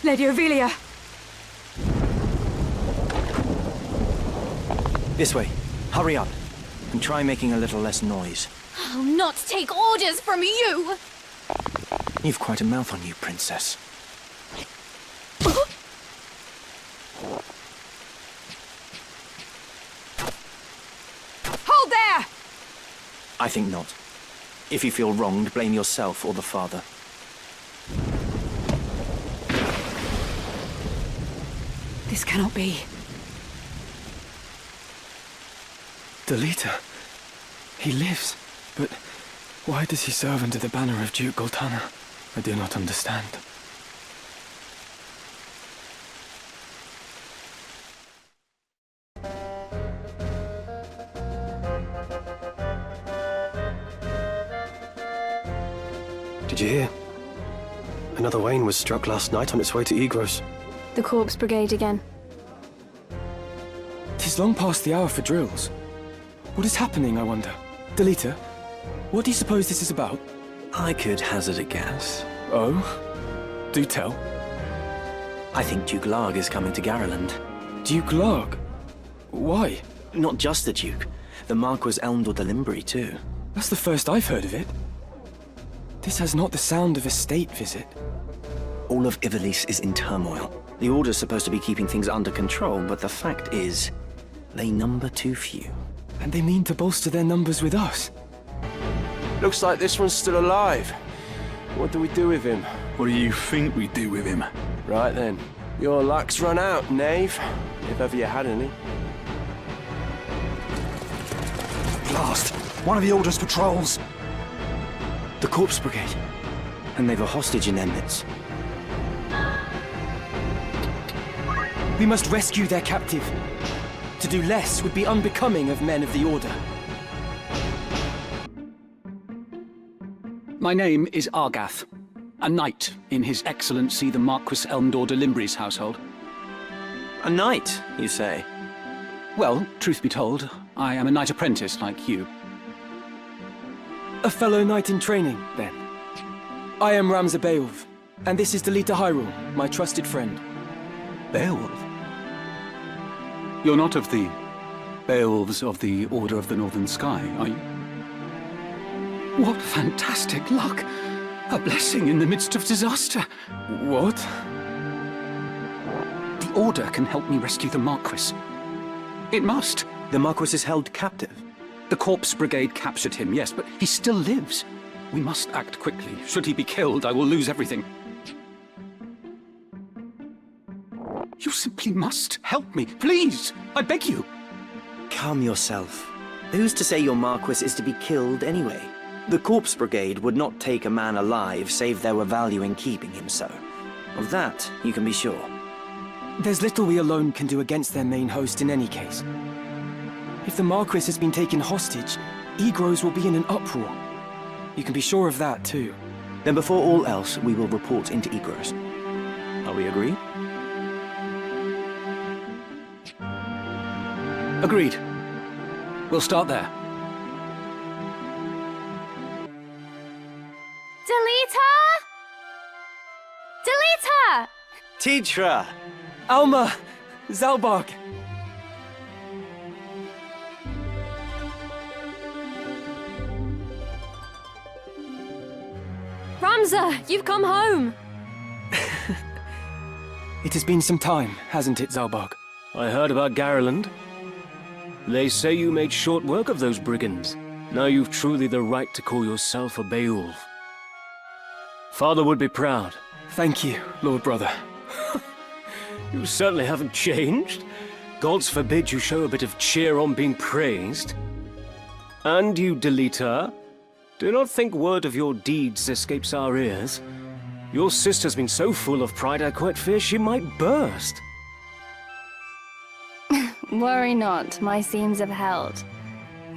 Lady Ovelia! This way. Hurry up. And try making a little less noise. I'll not take orders from you! You've quite a mouth on you, Princess. Hold there! I think not. If you feel wronged, blame yourself or the father. This cannot be. Delita. He lives. But why does he serve under the banner of Duke Goltana? I do not understand. Did you hear? Another Wayne was struck last night on its way to Egros. The Corpse Brigade again. 'Tis long past the hour for drills. What is happening, I wonder? Delita, what do you suppose this is about? I could hazard a guess. Oh? Do tell. I think Duke Larg is coming to Garland. Duke Larg? Why? Not just the Duke. The Marquis Elmdor de Limbri, too. That's the first I've heard of it. This has not the sound of a state visit. All of Ivalice is in turmoil. The Order's supposed to be keeping things under control, but the fact is, they number too few. And they mean to bolster their numbers with us. Looks like this one's still alive. What do we do with him? What do you think we do with him? Right then. Your luck's run out, knave. If ever you had any. Blast! One of the Order's patrols! The Corpse Brigade. And they've a hostage in their midst. We must rescue their captive. To do less would be unbecoming of men of the Order. My name is Argath, a knight in His Excellency the Marquis Elmdor de Limbri's household. A knight, you say? Well, truth be told, I am a knight apprentice like you. A fellow knight in training, then. I am Ramza Beowulf, and this is Delita Hyrule, my trusted friend. Beowulf? You're not of the Beowulfs of the Order of the Northern Sky, are you? What fantastic luck! A blessing in the midst of disaster! What? The Order can help me rescue the Marquis. It must. The Marquis is held captive. The Corpse Brigade captured him, yes, but he still lives. We must act quickly. Should he be killed, I will lose everything. You simply must help me, please! I beg you! Calm yourself. Who's to say your Marquis is to be killed anyway? The Corpse Brigade would not take a man alive save there were value in keeping him so. Of that, you can be sure. There's little we alone can do against their main host in any case. If the Marquis has been taken hostage, Egros will be in an uproar. You can be sure of that, too. Then before all else, we will report into Egros. Are we agreed? Agreed. We'll start there. Delita! Delita! Tidra! Alma! Zalbark! Ramza, you've come home! It has been some time, hasn't it, Zalbark? I heard about Garland. They say you made short work of those brigands. Now you've truly the right to call yourself a Beowulf. Father would be proud. Thank you, Lord Brother. You certainly haven't changed. Gods forbid you show a bit of cheer on being praised. And you, Delita, do not think word of your deeds escapes our ears. Your sister's been so full of pride I quite fear she might burst. Worry not, my seams have held.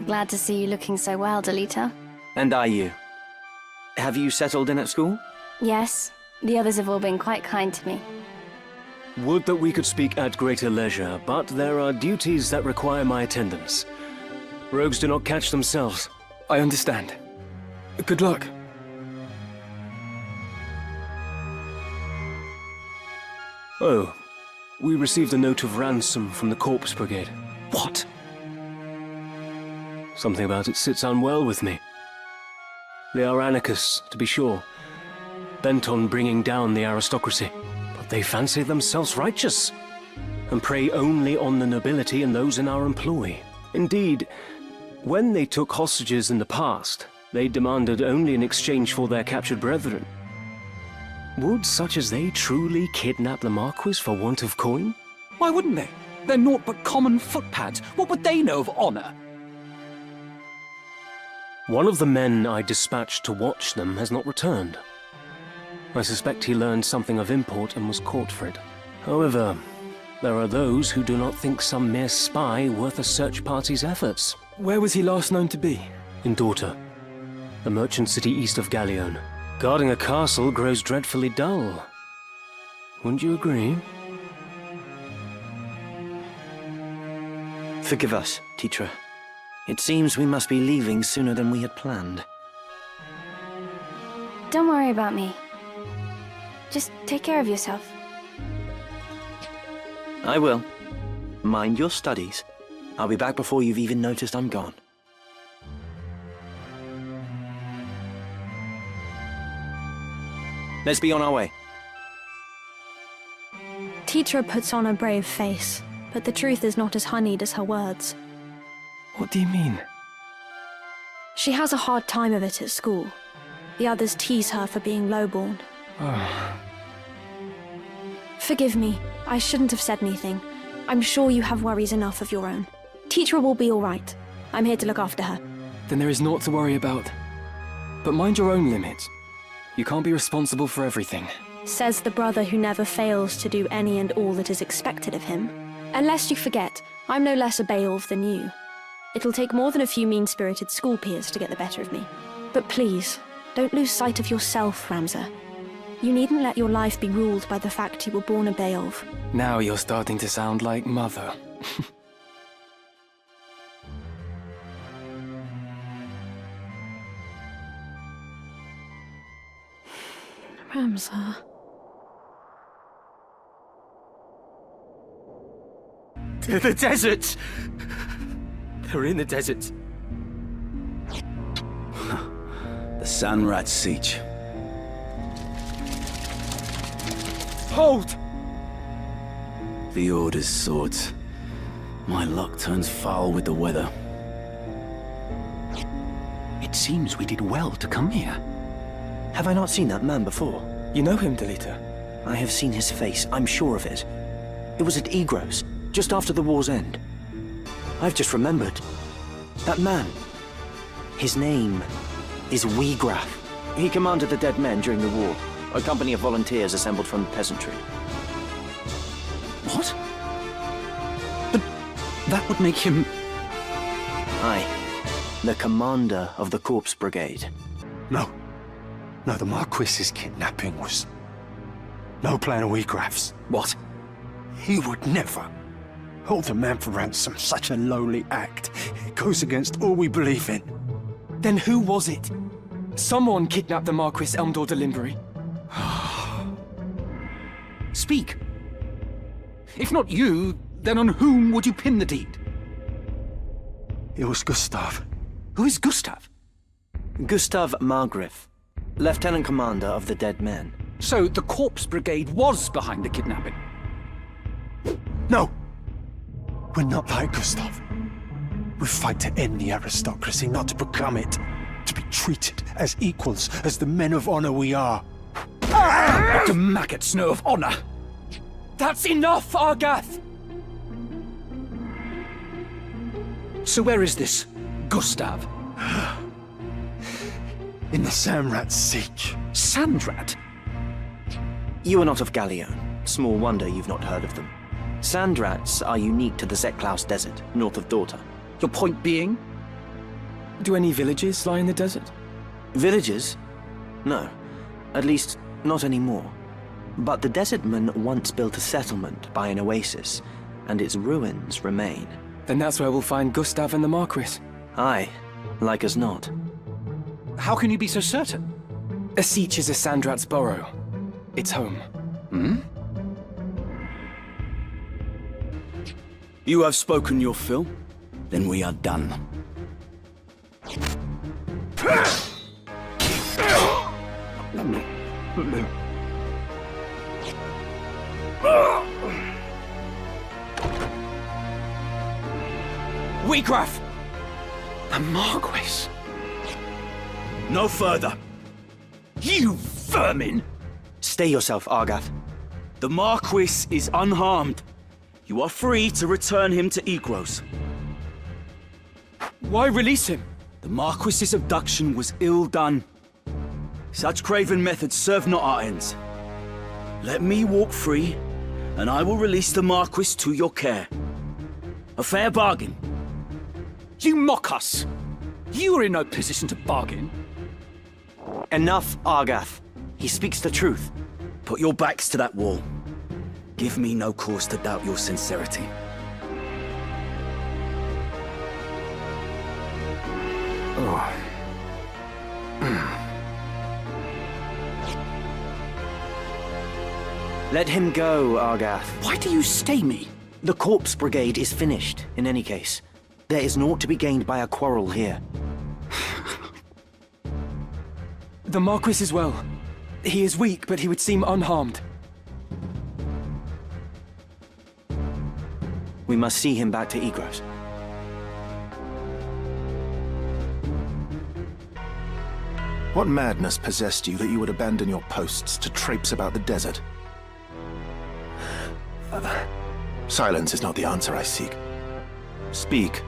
Glad to see you looking so well, Delita. And are you? Have you settled in at school? Yes, the others have all been quite kind to me. Would that we could speak at greater leisure, but there are duties that require my attendance. Rogues do not catch themselves. I understand. Good luck. Oh, we received a note of ransom from the Corpse Brigade. What? Something about it sits unwell with me. They are anarchists, to be sure, bent on bringing down the aristocracy. But they fancy themselves righteous, and prey only on the nobility and those in our employ. Indeed, when they took hostages in the past, they demanded only in exchange for their captured brethren. Would such as they truly kidnap the Marquis for want of coin? Why wouldn't they? They're naught but common footpads. What would they know of honor? One of the men I dispatched to watch them has not returned. I suspect he learned something of import and was caught for it. However, there are those who do not think some mere spy worth a search party's efforts. Where was he last known to be? In Delita, the merchant city east of Galleon. Guarding a castle grows dreadfully dull. Wouldn't you agree? Forgive us, Teacher. It seems we must be leaving sooner than we had planned. Don't worry about me. Just take care of yourself. I will. Mind your studies. I'll be back before you've even noticed I'm gone. Let's be on our way. Teacher puts on a brave face, but the truth is not as honeyed as her words. What do you mean? She has a hard time of it at school. The others tease her for being lowborn. Oh. Forgive me, I shouldn't have said anything. I'm sure you have worries enough of your own. Teacher will be all right. I'm here to look after her. Then there is naught to worry about. But mind your own limits. You can't be responsible for everything. Says the brother who never fails to do any and all that is expected of him. Unless you forget, I'm no less a Beowulf than you. It'll take more than a few mean-spirited school peers to get the better of me. But please, don't lose sight of yourself, Ramza. You needn't let your life be ruled by the fact you were born a Beowulf. Now you're starting to sound like Mother. Ramza... The desert! They're in the desert. The Sanrat siege. Hold! The Order's swords. My luck turns foul with the weather. It seems we did well to come here. Have I not seen that man before? You know him, Delita? I have seen his face, I'm sure of it. It was at Igros, just after the war's end. I've just remembered. That man. His name is Wiegraf. He commanded the dead men during the war, a company of volunteers assembled from the peasantry. What? But that would make him... Aye, the commander of the Corpse Brigade. No. No, the Marquis's kidnapping was... no plan of Wiegraf's. What? He would never hold a man for ransom. Such a lowly act. It goes against all we believe in. Then who was it? Someone kidnapped the Marquis Elmdor de Limbury. Speak. If not you, then on whom would you pin the deed? It was Gustav. Who is Gustav? Gustav Margrave, Lieutenant Commander of the Dead Men. So the Corpse Brigade was behind the kidnapping? No! We're not like Gustav. We fight to end the aristocracy, not to become it. To be treated as equals, as the men of honor we are. What do maggots know of honor? That's enough, Argath! So where is this Gustav? In the Samrat siege. Sandrat? You are not of Galleon. Small wonder you've not heard of them. Sandrats are unique to the Zeklaus Desert, north of Delita. Your point being? Do any villages lie in the desert? Villages? No. At least, not anymore. But the desertmen once built a settlement by an oasis, and its ruins remain. Then that's where we'll find Gustav and the Marquis. Aye, like as not. How can you be so certain? Asich is a Sandrat's burrow. It's home. You have spoken your fill. Then we are done. Wheatgraff! The Marquis! No further. You vermin! Stay yourself, Argath. The Marquis is unharmed. You are free to return him to Igros. Why release him? The Marquis's abduction was ill done. Such craven methods serve not our ends. Let me walk free, and I will release the Marquis to your care. A fair bargain. You mock us! You are in no position to bargain. Enough, Argath. He speaks the truth. Put your backs to that wall. Give me no cause to doubt your sincerity. Let him go, Argath. Why do you stay me? The Corpse Brigade is finished, in any case. There is naught to be gained by a quarrel here. The Marquis is well. He is weak, but he would seem unharmed. We must see him back to Igros. What madness possessed you that you would abandon your posts to traipse about the desert? Silence is not the answer I seek. Speak,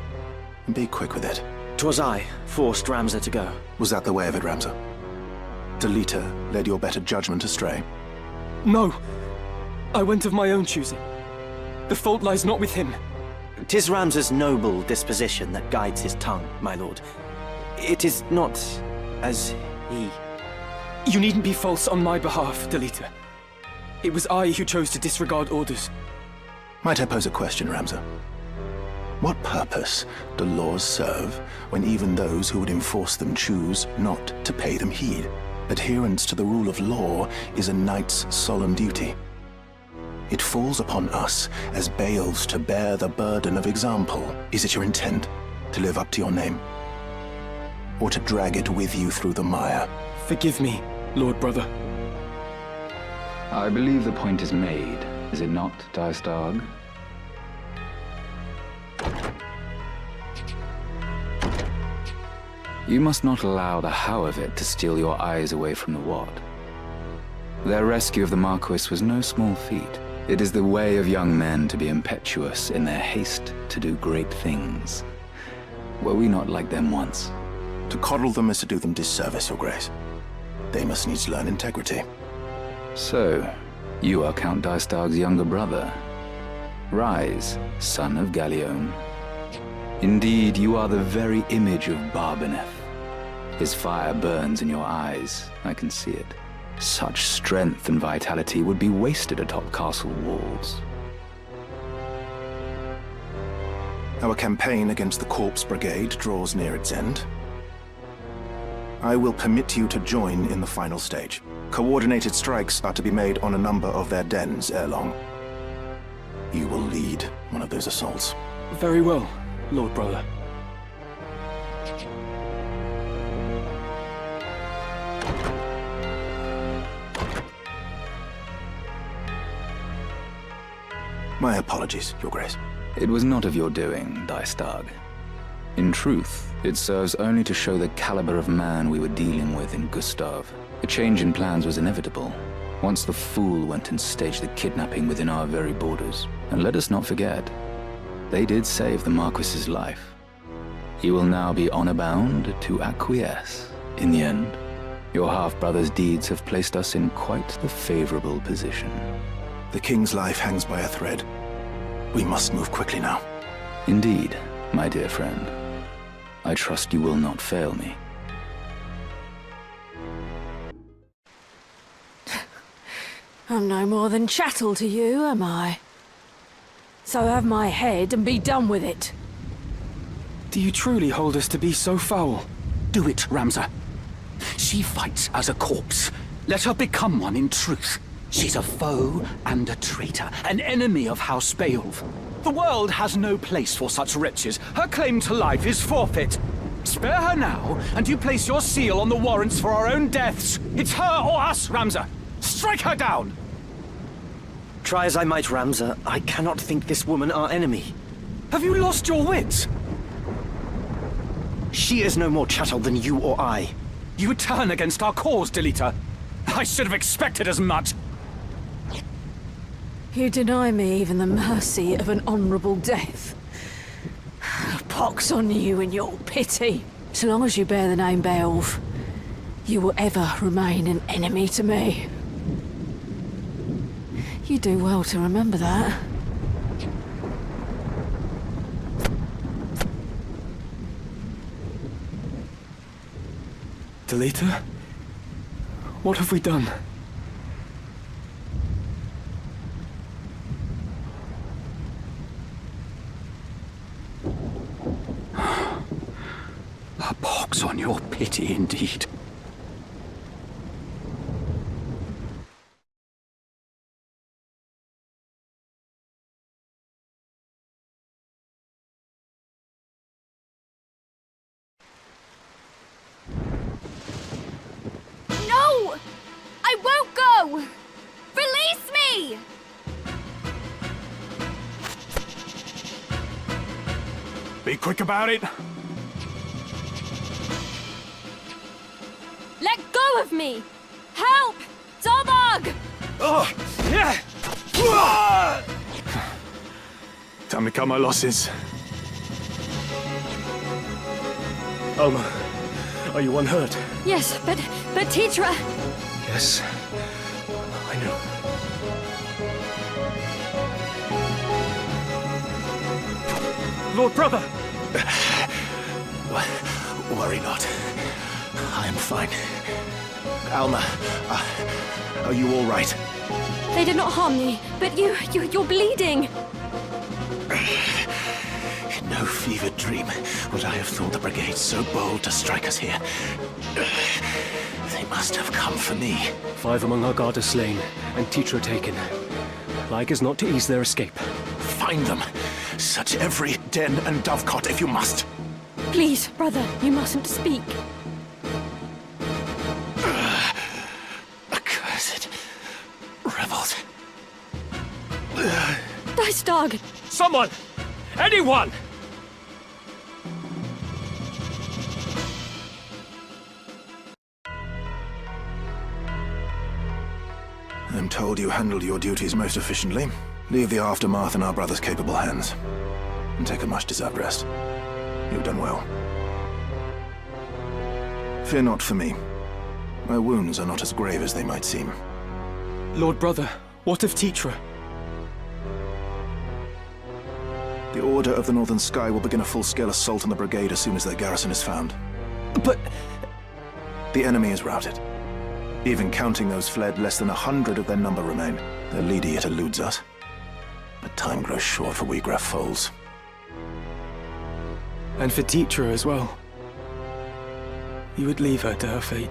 and be quick with it. 'Twas I forced Ramza to go. Was that the way of it, Ramza? Delita led your better judgment astray? No. I went of my own choosing. The fault lies not with him. 'Tis Ramza's noble disposition that guides his tongue, my lord. It is not as he... You needn't be false on my behalf, Delita. It was I who chose to disregard orders. Might I pose a question, Ramza? What purpose do laws serve when even those who would enforce them choose not to pay them heed? Adherence to the rule of law is a knight's solemn duty. It falls upon us as bailiffs to bear the burden of example. Is it your intent to live up to your name? Or to drag it with you through the mire? Forgive me, Lord Brother. I believe the point is made, is it not, Dystag? You must not allow the how of it to steal your eyes away from the what. Their rescue of the Marquis was no small feat. It is the way of young men to be impetuous in their haste to do great things. Were we not like them once? To coddle them is to do them disservice, Your Grace. They must needs learn integrity. So, you are Count Dystag's younger brother. Rise, son of Galleon. Indeed, you are the very image of Barbeneth. His fire burns in your eyes, I can see it. Such strength and vitality would be wasted atop castle walls. Our campaign against the Corpse Brigade draws near its end. I will permit you to join in the final stage. Coordinated strikes are to be made on a number of their dens ere long. You will lead one of those assaults. Very well, Lord Brother. My apologies, Your Grace. It was not of your doing, Dystag. In truth, it serves only to show the caliber of man we were dealing with in Gustav. A change in plans was inevitable, once the fool went and staged the kidnapping within our very borders. And let us not forget, they did save the Marquis's life. He will now be honor-bound to acquiesce. In the end, your half-brother's deeds have placed us in quite the favorable position. The King's life hangs by a thread. We must move quickly now. Indeed, my dear friend. I trust you will not fail me. I'm no more than chattel to you, am I? So have my head and be done with it. Do you truly hold us to be so foul? Do it, Ramza. She fights as a corpse. Let her become one in truth. She's a foe and a traitor, an enemy of House Beowulf. The world has no place for such wretches. Her claim to life is forfeit. Spare her now, and you place your seal on the warrants for our own deaths. It's her or us, Ramza. Strike her down! Try as I might, Ramza, I cannot think this woman our enemy. Have you lost your wits? She is no more chattel than you or I. You turn against our cause, Delita. I should have expected as much. You deny me even the mercy of an honourable death. Pox on you and your pity. So long as you bear the name Beowulf, you will ever remain an enemy to me. You do well to remember that. Delita? What have we done? A pox on your pity, indeed. No! I won't go! Release me! Be quick about it. Let go of me! Help! Zolbog! Oh, yeah. Time to cut my losses. Alma, are you unhurt? Yes, but Tetra... Yes, I know. Lord Brother! Worry not. I am fine. Alma, are you all right? They did not harm me, but you're bleeding. In no fevered dream would I have thought the brigade so bold to strike us here. They must have come for me. 5 among our guard are slain, and Tetra taken. Like as not to ease their escape. Find them. Search every den and dovecot if you must. Please, brother, you mustn't speak. Accursed rebels. Dystag! Someone! Anyone! I'm told you handled your duties most efficiently. Leave the aftermath in our brother's capable hands. And take a much-deserved rest. You've done well. Fear not for me. My wounds are not as grave as they might seem. Lord Brother, what of Tetra? The Order of the Northern Sky will begin a full-scale assault on the brigade as soon as their garrison is found. But... The enemy is routed. Even counting those fled, less than 100 of their number remain. Their leader yet eludes us. But time grows short for we Graf foals. And for Tetra as well. You would leave her to her fate.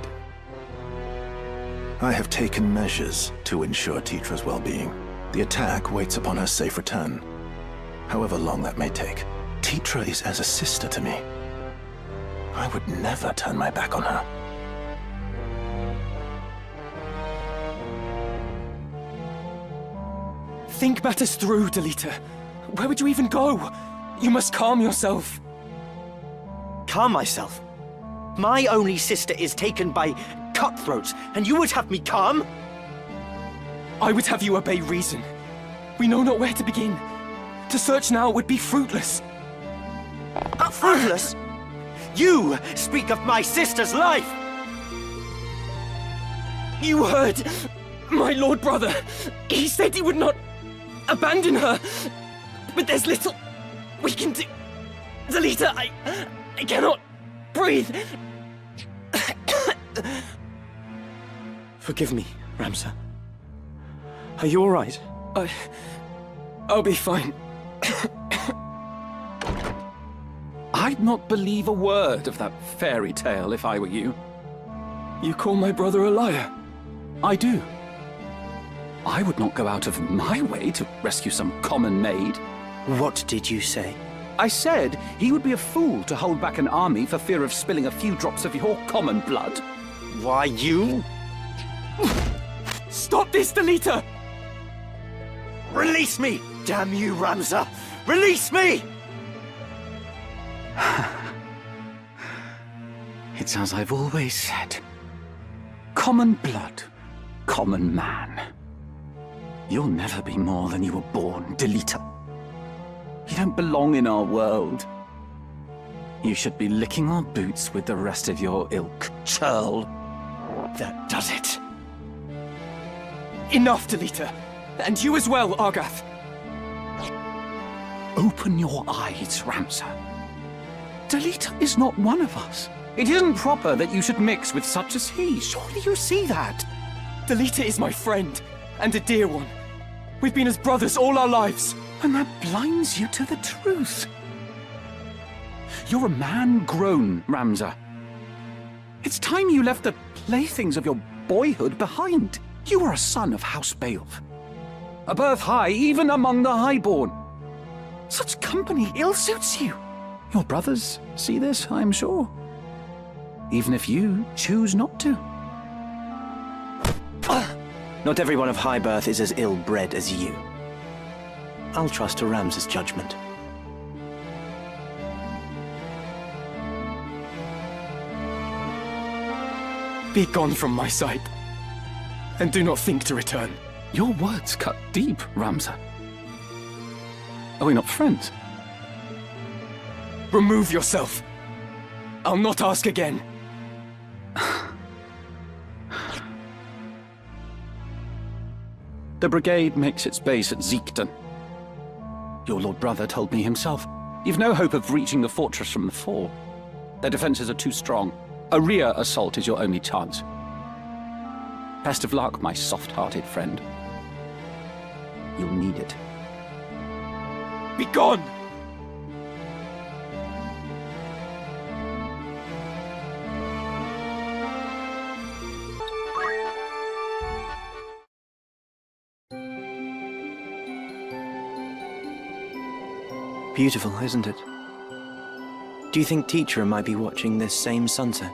I have taken measures to ensure Tetra's well-being. The attack waits upon her safe return. However long that may take. Tetra is as a sister to me. I would never turn my back on her. Think matters through, Delita. Where would you even go? You must calm yourself. Calm myself? My only sister is taken by cutthroats, and you would have me calm? I would have you obey reason. We know not where to begin. To search now would be fruitless. Fruitless? You speak of my sister's life! You heard my Lord Brother. He said he would not abandon her. But there's little we can do. Delita, I cannot breathe. Forgive me, Ramza. Are you all right? I'll be fine. I'd not believe a word of that fairy tale if I were you. You call my brother a liar? I do. I would not go out of my way to rescue some common maid. What did you say? I said he would be a fool to hold back an army for fear of spilling a few drops of your common blood. Why, you? Stop this, Delita! Release me! Damn you, Ramza! Release me! It's as I've always said. Common blood, common man. You'll never be more than you were born, Delita. You don't belong in our world. You should be licking our boots with the rest of your ilk, churl. That does it. Enough, Delita. And you as well, Argath. Open your eyes, Ramza. Delita is not one of us. It isn't proper that you should mix with such as he. Surely you see that. Delita is my friend, and a dear one. We've been as brothers all our lives. And that blinds you to the truth. You're a man grown, Ramza. It's time you left the playthings of your boyhood behind. You are a son of House Beowulf. A birth high even among the highborn. Such company ill suits you. Your brothers see this, I'm sure. Even if you choose not to. Not everyone of high birth is as ill-bred as you. I'll trust to Ramza's judgment. Be gone from my sight, and do not think to return. Your words cut deep, Ramza. Are we not friends? Remove yourself. I'll not ask again. The brigade makes its base at Zeekton. Your lord brother told me himself. You've no hope of reaching the fortress from the fore. Their defenses are too strong. A rear assault is your only chance. Best of luck, my soft-hearted friend. You'll need it. Be gone! Beautiful, isn't it? Do you think Teacher might be watching this same sunset?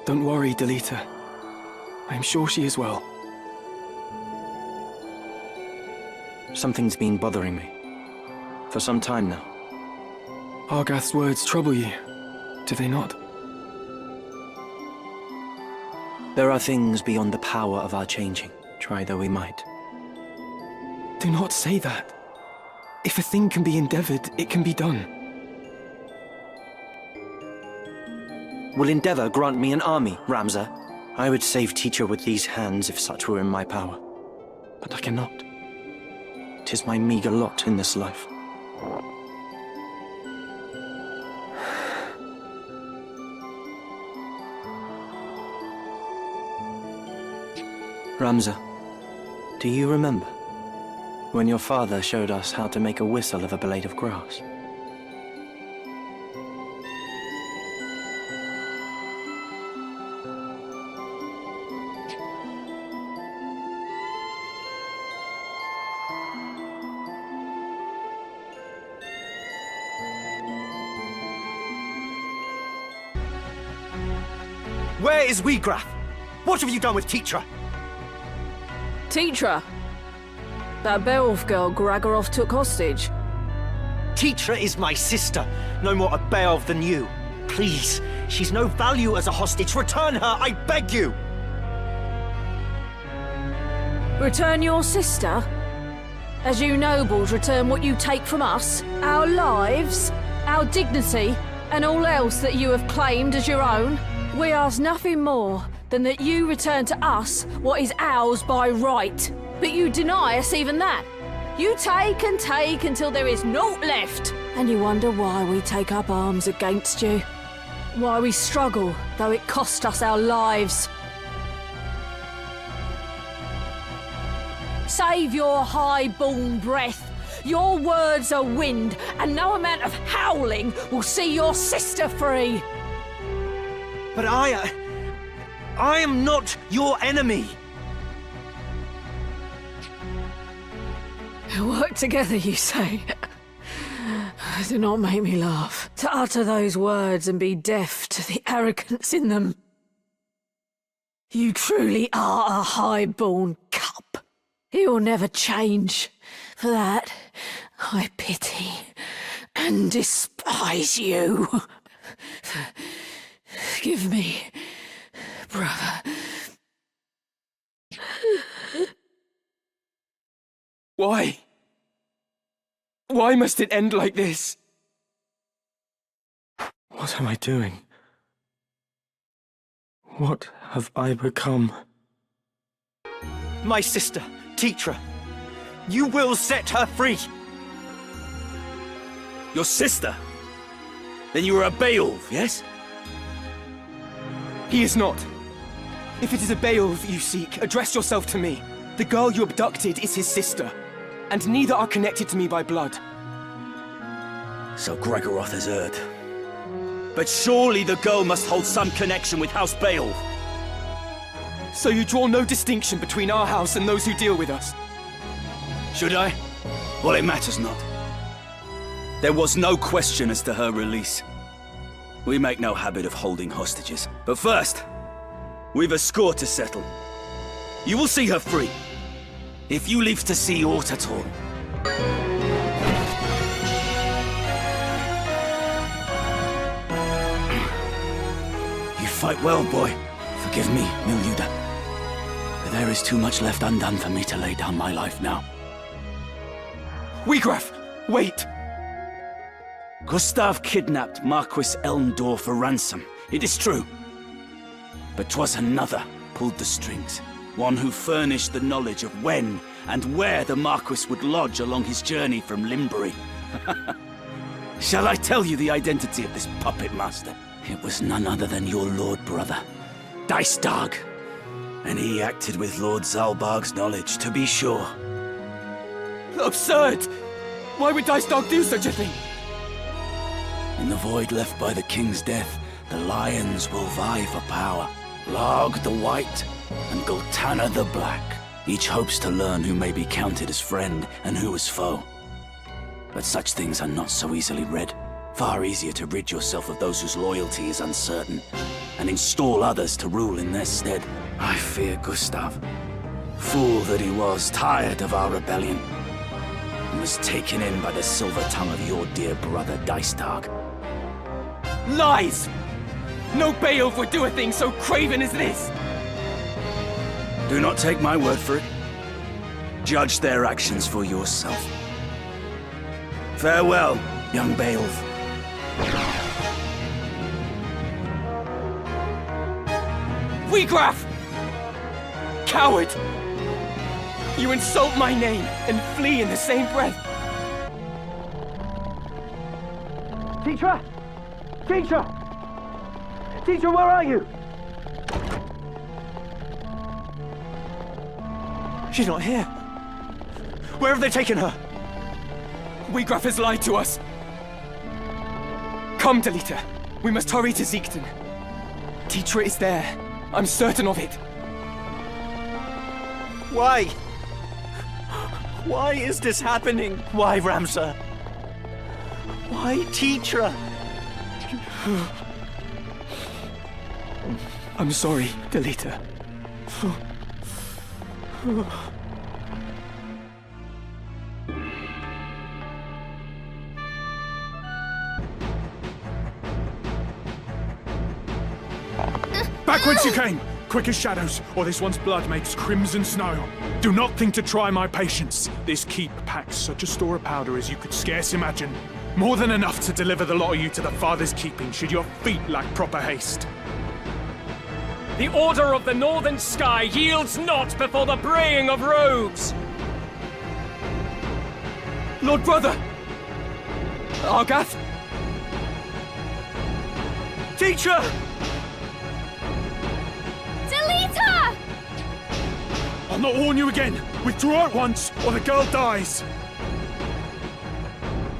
Don't worry, Delita. I'm sure she is well. Something's been bothering me. For some time now. Argath's words trouble you, do they not? There are things beyond the power of our changing, try though we might. Do not say that. If a thing can be endeavored, it can be done. Will endeavor grant me an army, Ramza? I would save Teacher with these hands if such were in my power. But I cannot. 'Tis my meager lot in this life. Ramza, do you remember when your father showed us how to make a whistle of a blade of grass? Where is Wheatgraff? What have you done with Teacher? Teacher? That Beowulf girl Gragarov took hostage? Teacher is my sister, no more a Beowulf than you. Please, she's no value as a hostage. Return her, I beg you! Return your sister? As you nobles return what you take from us? Our lives? Our dignity? And all else that you have claimed as your own? We ask nothing more than that you return to us what is ours by right. But you deny us even that. You take and take until there is naught left. And you wonder why we take up arms against you. Why we struggle, though it cost us our lives. Save your high-born breath. Your words are wind, and no amount of howling will see your sister free. But I am not your enemy. Work together, you say? Do not make me laugh. To utter those words and be deaf to the arrogance in them. You truly are a high-born cup. He will never change. For that, I pity and despise you. Forgive me, brother. Why? Why must it end like this? What am I doing? What have I become? My sister, Tetra. You will set her free! Your sister? Then you are a Beowulf, yes? He is not. If it is a Beowulf you seek, address yourself to me. The girl you abducted is his sister, and neither are connected to me by blood. So Gregoroth has heard. But surely the girl must hold some connection with House Beowulf. So you draw no distinction between our house and those who deal with us? Should I? Well, it matters not. There was no question as to her release. We make no habit of holding hostages. But first, we've a score to settle. You will see her free, if you live to see aught at all. You fight well, boy. Forgive me, Miluda. But there is too much left undone for me to lay down my life now. Wiegraf, wait! Gustav kidnapped Marquis Elmdor for ransom, it is true. But 'twas another pulled the strings. One who furnished the knowledge of when and where the Marquis would lodge along his journey from Limbury. Shall I tell you the identity of this puppet master? It was none other than your lord brother, Dicedog. And he acted with Lord Zalbarg's knowledge, to be sure. Absurd! Why would Dicedog do such a thing? In the void left by the king's death, the lions will vie for power. Larg the White and Goltana the Black. Each hopes to learn who may be counted as friend and who as foe. But such things are not so easily read. Far easier to rid yourself of those whose loyalty is uncertain, and install others to rule in their stead. I fear Gustav. Fool that he was, tired of our rebellion, and was taken in by the silver tongue of your dear brother Dicedog. Lies! No Beowulf would do a thing so craven as this! Do not take my word for it. Judge their actions for yourself. Farewell, young Beowulf. Wiegraf! Coward! You insult my name and flee in the same breath. Tetra! Tetra! Tetra, where are you? She's not here. Where have they taken her? Wiegraf has lied to us. Come, Delita. We must hurry to Ziekten. Tetra is there. I'm certain of it. Why? Why is this happening? Why, Ramsar? Why, Tetra? I'm sorry, Delita. Back whence you came! Quick as shadows, or this one's blood makes crimson snow. Do not think to try my patience. This keep packs such a store of powder as you could scarce imagine. More than enough to deliver the lot of you to the Father's keeping, should your feet lack proper haste. The Order of the Northern Sky yields not before the braying of rogues! Lord Brother! Argath! Tetra! Delita! I'll not warn you again. Withdraw at once, or the girl dies.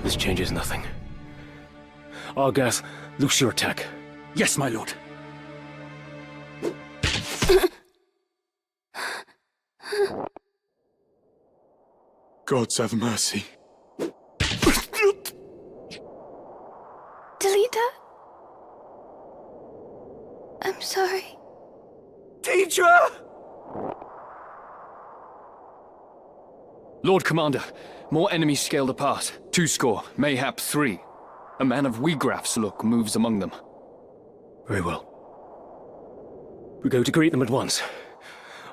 This changes nothing. Argath, loose your attack. Yes, my lord. Gods have mercy. Delita? I'm sorry. Teacher! Lord Commander, more enemies scaled apart. 2 mayhap 3. A man of Wiegraf's look moves among them. Very well. We go to greet them at once.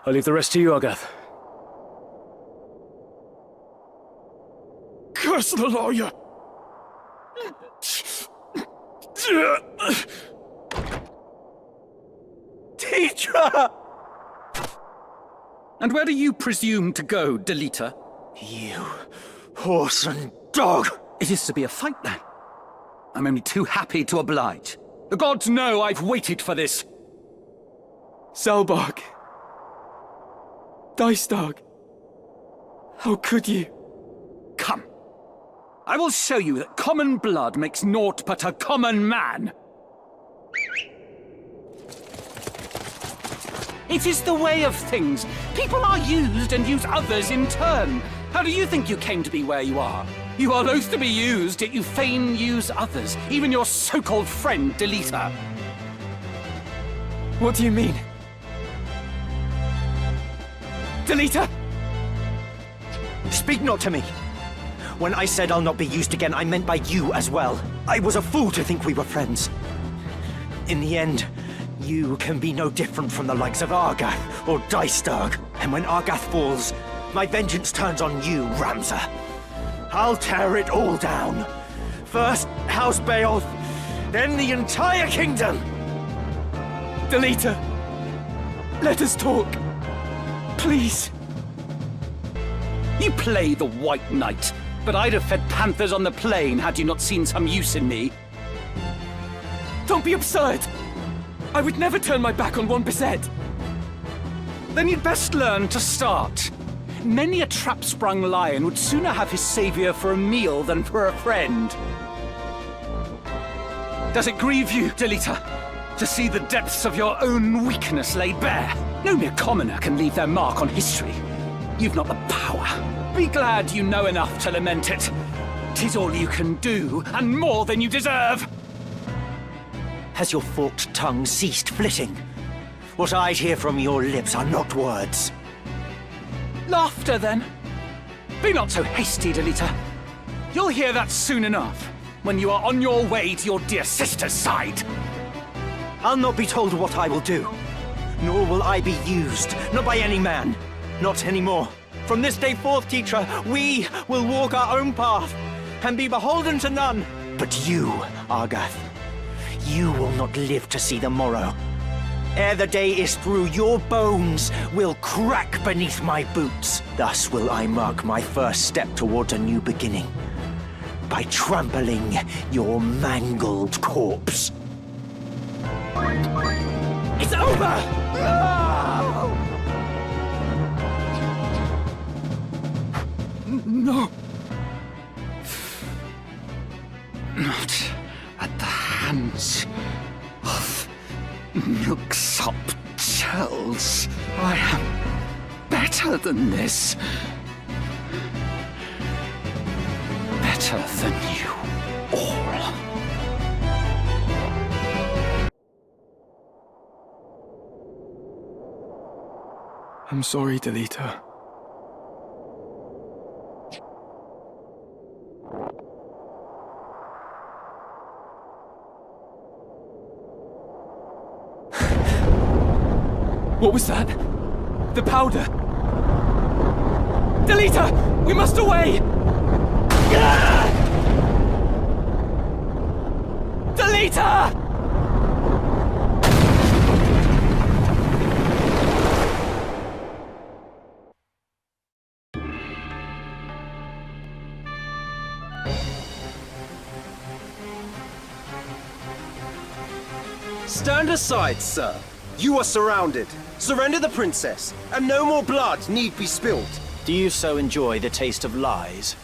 I'll leave the rest to you, Argath. Curse the lawyer! Teacher! And where do you presume to go, Delita? You horse and dog! It is to be a fight, then. I'm only too happy to oblige. The gods know I've waited for this. Zalbark. Dystag. How could you? Come. I will show you that common blood makes naught but a common man. It is the way of things. People are used and use others in turn. How do you think you came to be where you are? You are loath to be used, yet you fain use others. Even your so-called friend, Delita. What do you mean? Delita? Speak not to me. When I said I'll not be used again, I meant by you as well. I was a fool to think we were friends. In the end, you can be no different from the likes of Argath or Dystag. And when Argath falls, my vengeance turns on you, Ramza. I'll tear it all down. First, House Beowulf, then the entire kingdom. Delita, let us talk. Please. You play the White Knight, but I'd have fed panthers on the plain had you not seen some use in me. Don't be absurd. I would never turn my back on one Beset. Then you'd best learn to start. Many a trap-sprung lion would sooner have his savior for a meal than for a friend. Does it grieve you, Delita, to see the depths of your own weakness laid bare? No mere commoner can leave their mark on history. You've not the power. Be glad you know enough to lament it. 'Tis all you can do, and more than you deserve. Has your forked tongue ceased flitting? What I hear from your lips are not words. Laughter, then. Be not so hasty, Delita. You'll hear that soon enough, when you are on your way to your dear sister's side. I'll not be told what I will do, nor will I be used, not by any man. Not anymore. From this day forth, teacher, we will walk our own path, and be beholden to none. But you, Argath, you will not live to see the morrow. Ere the day is through, your bones will crack beneath my boots. Thus will I mark my first step towards a new beginning, by trampling your mangled corpse. It's over! No. Not at the hands of milksop chels. I am better than this. Better than you all. I'm sorry, Delita. What was that? The powder! Delita! We must away! Delita! Stand aside, sir. You are surrounded. Surrender the princess, and no more blood need be spilled. Do you so enjoy the taste of lies?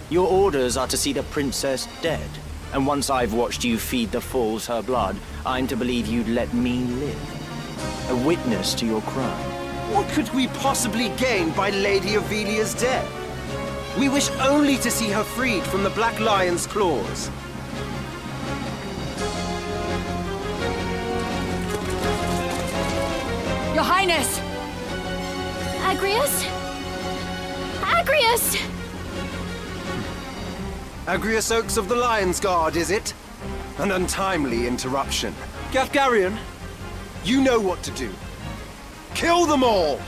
Your orders are to see the princess dead, and once I've watched you feed the fools her blood, I'm to believe you'd let me live. A witness to your crime. What could we possibly gain by Lady Avelia's death? We wish only to see her freed from the Black Lion's claws. Your Highness! Agrius? Agrius! Agrius Oaks of the Lion's Guard, is it? An untimely interruption. Gafgarion, you know what to do. Kill them all!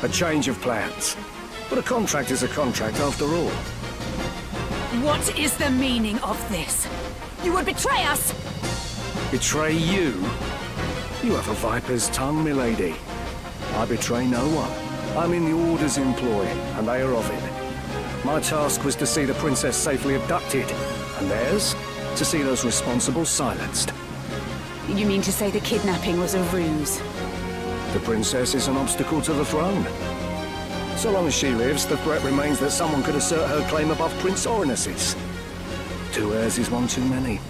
A change of plans. But a contract is a contract after all. What is the meaning of this? You would betray us! Betray you? You have a viper's tongue, milady. I betray no one. I'm in the Order's employ, and they are of it. My task was to see the princess safely abducted, and theirs, to see those responsible silenced. You mean to say the kidnapping was a ruse? The princess is an obstacle to the throne. So long as she lives, the threat remains that someone could assert her claim above Prince Orinus's. 2 heirs is one too many.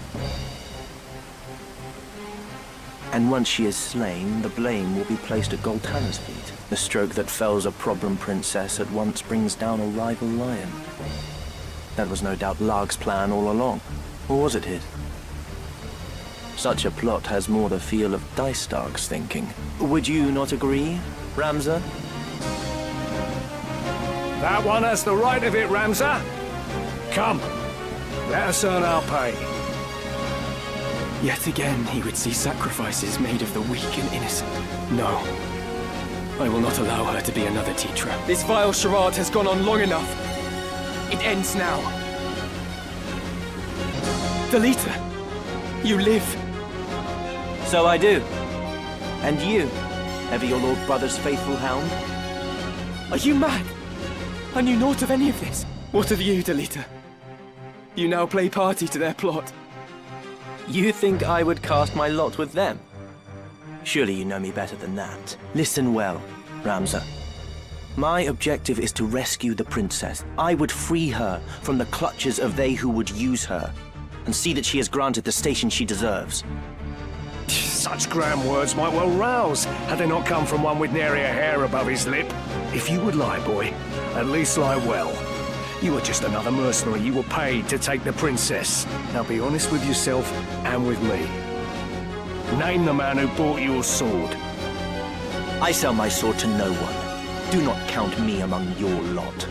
And once she is slain, the blame will be placed at Goltana's feet. The stroke that fells a problem princess at once brings down a rival lion. That was no doubt Larg's plan all along. Or was it his? Such a plot has more the feel of Dystark's thinking. Would you not agree, Ramza? That one has the right of it, Ramza. Come, let us earn our pay. Yet again he would see sacrifices made of the weak and innocent. No. I will not allow her to be another Tetra. This vile charade has gone on long enough. It ends now. Delita, you live. So I do. And you? Ever your lord brother's faithful hound? Are you mad? I knew naught of any of this. What of you, Delita? You now play party to their plot. You think I would cast my lot with them? Surely you know me better than that. Listen well, Ramza. My objective is to rescue the princess. I would free her from the clutches of they who would use her, and see that she is granted the station she deserves. Such grand words might well rouse, had they not come from one with nary a hair above his lip. If you would lie, boy, at least lie well. You are just another mercenary. You were paid to take the princess. Now be honest with yourself and with me. Name the man who bought your sword. I sell my sword to no one. Do not count me among your lot.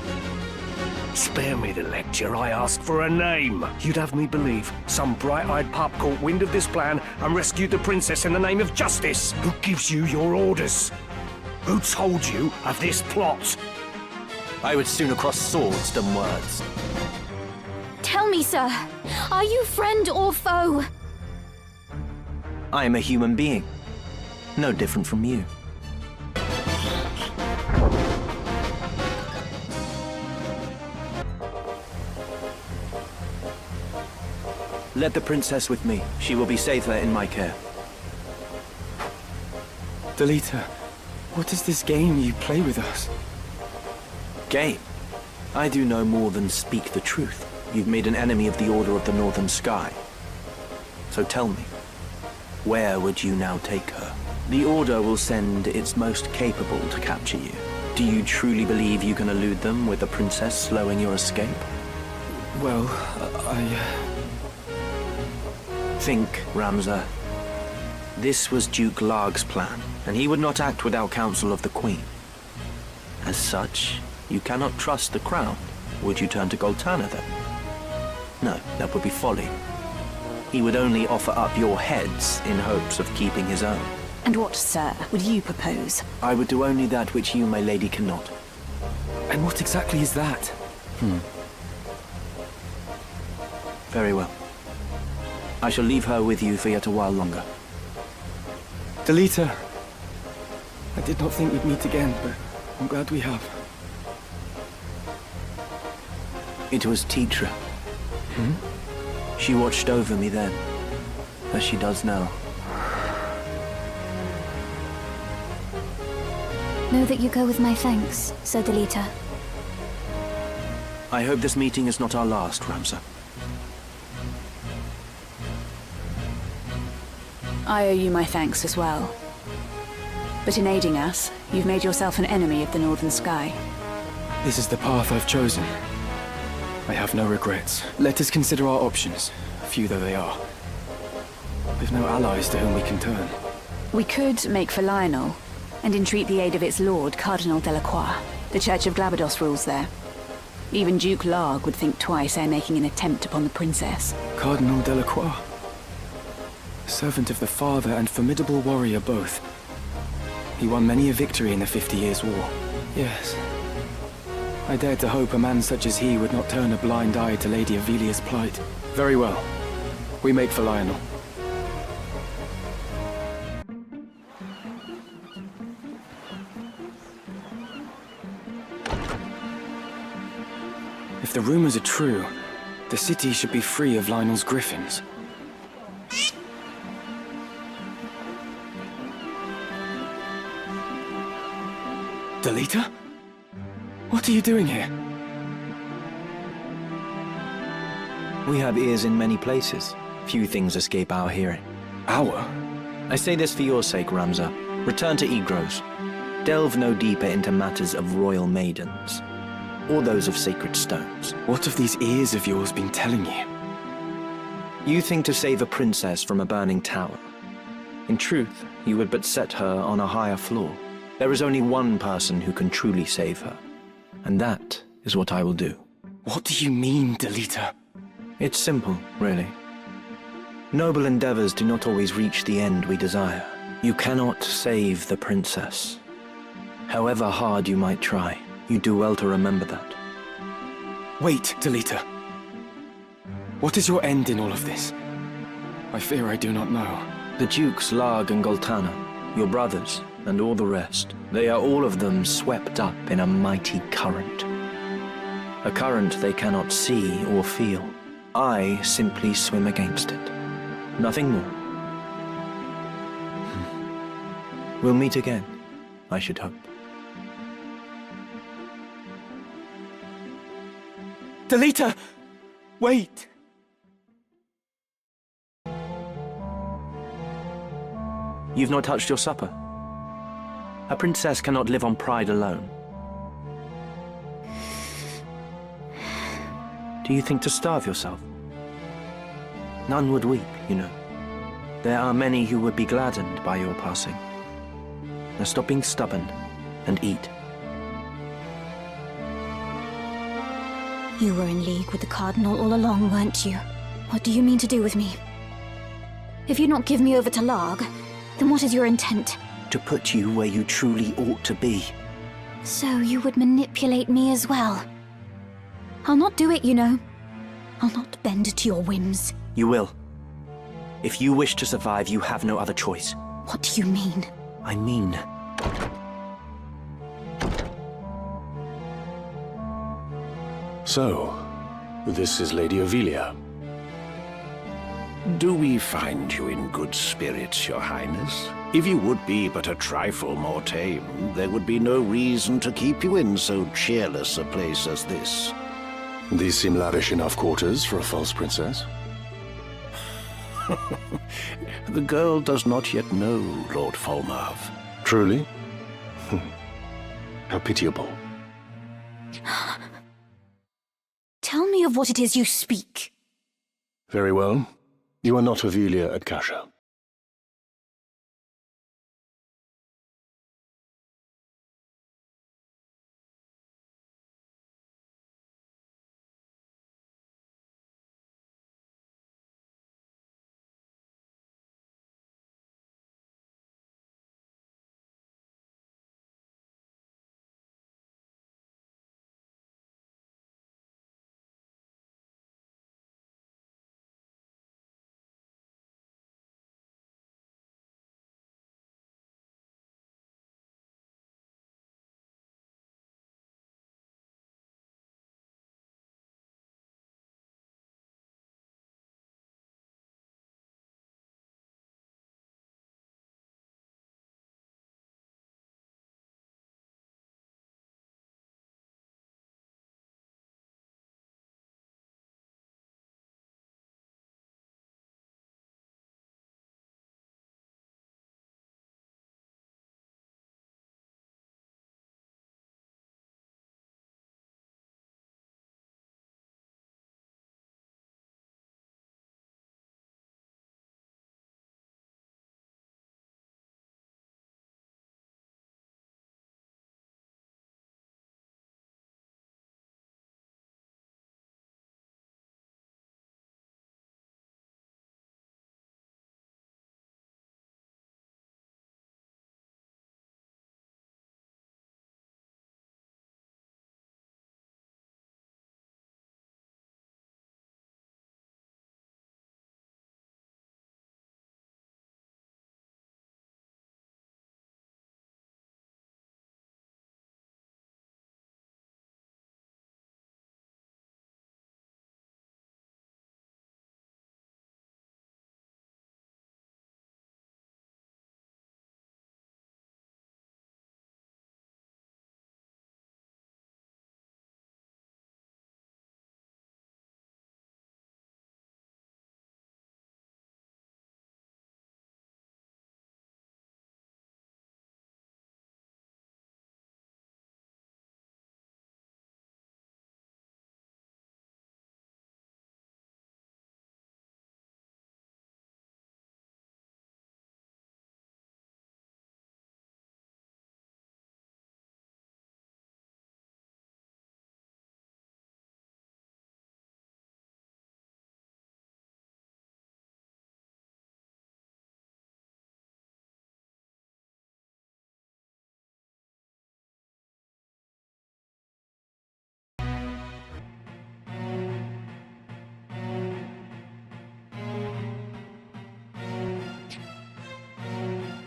Spare me the lecture. I asked for a name. You'd have me believe some bright-eyed pup caught wind of this plan and rescued the princess in the name of justice. Who gives you your orders? Who told you of this plot? I would sooner cross swords than words. Tell me, sir, are you friend or foe? I am a human being. No different from you. Let the princess with me. She will be safer in my care. Delita, what is this game you play with us? Game? I do no more than speak the truth. You've made an enemy of the Order of the Northern Sky. So tell me, where would you now take her? The Order will send its most capable to capture you. Do you truly believe you can elude them with the princess slowing your escape? Well, Think, Ramza. This was Duke Larg's plan, and he would not act without counsel of the Queen. As such, you cannot trust the crown. Would you turn to Goltana then? No, that would be folly. He would only offer up your heads in hopes of keeping his own. And what, sir, would you propose? I would do only that which you, my lady, cannot. And what exactly is that? Very well. I shall leave her with you for yet a while longer. Delita, I did not think we'd meet again, but I'm glad we have. It was Tetra. She watched over me then, as she does now. Know that you go with my thanks, Sir Delita. I hope this meeting is not our last, Ramza. I owe you my thanks as well. But in aiding us, you've made yourself an enemy of the Northern Sky. This is the path I've chosen. I have no regrets. Let us consider our options, few though they are. We've no allies to whom we can turn. We could make for Lionel, and entreat the aid of its lord, Cardinal Delacroix. The Church of Glabados rules there. Even Duke Larg would think twice ere making an attempt upon the princess. Cardinal Delacroix? Servant of the Father and formidable warrior both. He won many a victory in the 50 Years' War. Yes. I dared to hope a man such as he would not turn a blind eye to Lady Ivalice's plight. Very well. We make for Lionel. If the rumors are true, the city should be free of Lionel's griffins. Delita? What are you doing here? We have ears in many places. Few things escape our hearing. Our? I say this for your sake, Ramza. Return to Igros. Delve no deeper into matters of royal maidens, or those of sacred stones. What have these ears of yours been telling you? You think to save a princess from a burning tower. In truth, you would but set her on a higher floor. There is only one person who can truly save her, and that is what I will do. What do you mean, Delita? It's simple, really. Noble endeavors do not always reach the end we desire. You cannot save the princess. However hard you might try, you do well to remember that. Wait, Delita. What is your end in all of this? I fear I do not know. The Dukes Larg and Goltana, your brothers, and all the rest, they are all of them swept up in a mighty current. A current they cannot see or feel. I simply swim against it. Nothing more. We'll meet again, I should hope. Delita! Wait! You've not touched your supper. A princess cannot live on pride alone. Do you think to starve yourself? None would weep, you know. There are many who would be gladdened by your passing. Now stop being stubborn and eat. You were in league with the Cardinal all along, weren't you? What do you mean to do with me? If you not give me over to Larg, then what is your intent? To put you where you truly ought to be. So you would manipulate me as well? I'll not do it, you know. I'll not bend to your whims. You will. If you wish to survive, you have no other choice. What do you mean? I mean... So, this is Lady Ivalice. Do we find you in good spirits, Your Highness? If you would be but a trifle more tame, there would be no reason to keep you in so cheerless a place as this. These seem lavish enough quarters for a false princess. The girl does not yet know Lord Falmarv. Truly? How pitiable. Tell me of what it is you speak. Very well. You are not Ivalice at Kasha.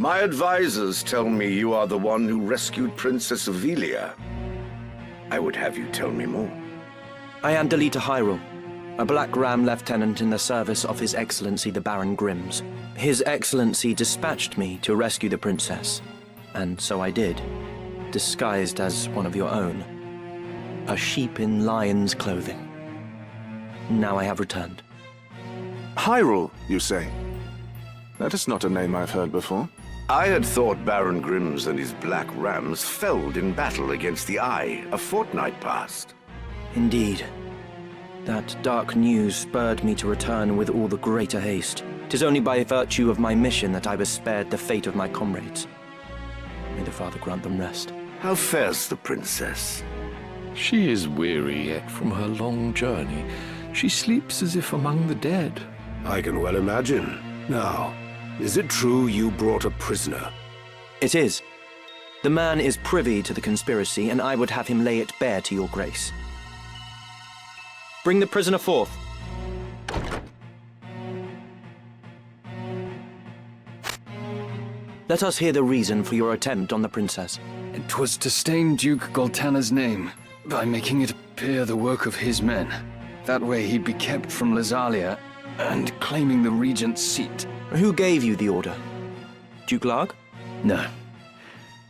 My advisors tell me you are the one who rescued Princess Ivalice. I would have you tell me more. I am Delita Hyrule, a Black Ram lieutenant in the service of His Excellency the Baron Grimms. His Excellency dispatched me to rescue the princess, and so I did, disguised as one of your own. A sheep in lion's clothing. Now I have returned. Hyrule, you say? That is not a name I've heard before. I had thought Baron Grimms and his Black Rams felled in battle against the Eye a fortnight past. Indeed. That dark news spurred me to return with all the greater haste. 'Tis only by virtue of my mission that I was spared the fate of my comrades. May the Father grant them rest. How fares the princess? She is weary yet from her long journey. She sleeps as if among the dead. I can well imagine. Now, is it true you brought a prisoner? It is. The man is privy to the conspiracy, and I would have him lay it bare to your grace. Bring the prisoner forth. Let us hear the reason for your attempt on the princess. It was to stain Duke Goltana's name by making it appear the work of his men. That way he'd be kept from Lazalia and claiming the regent's seat. Who gave you the order? Duke Larg? No.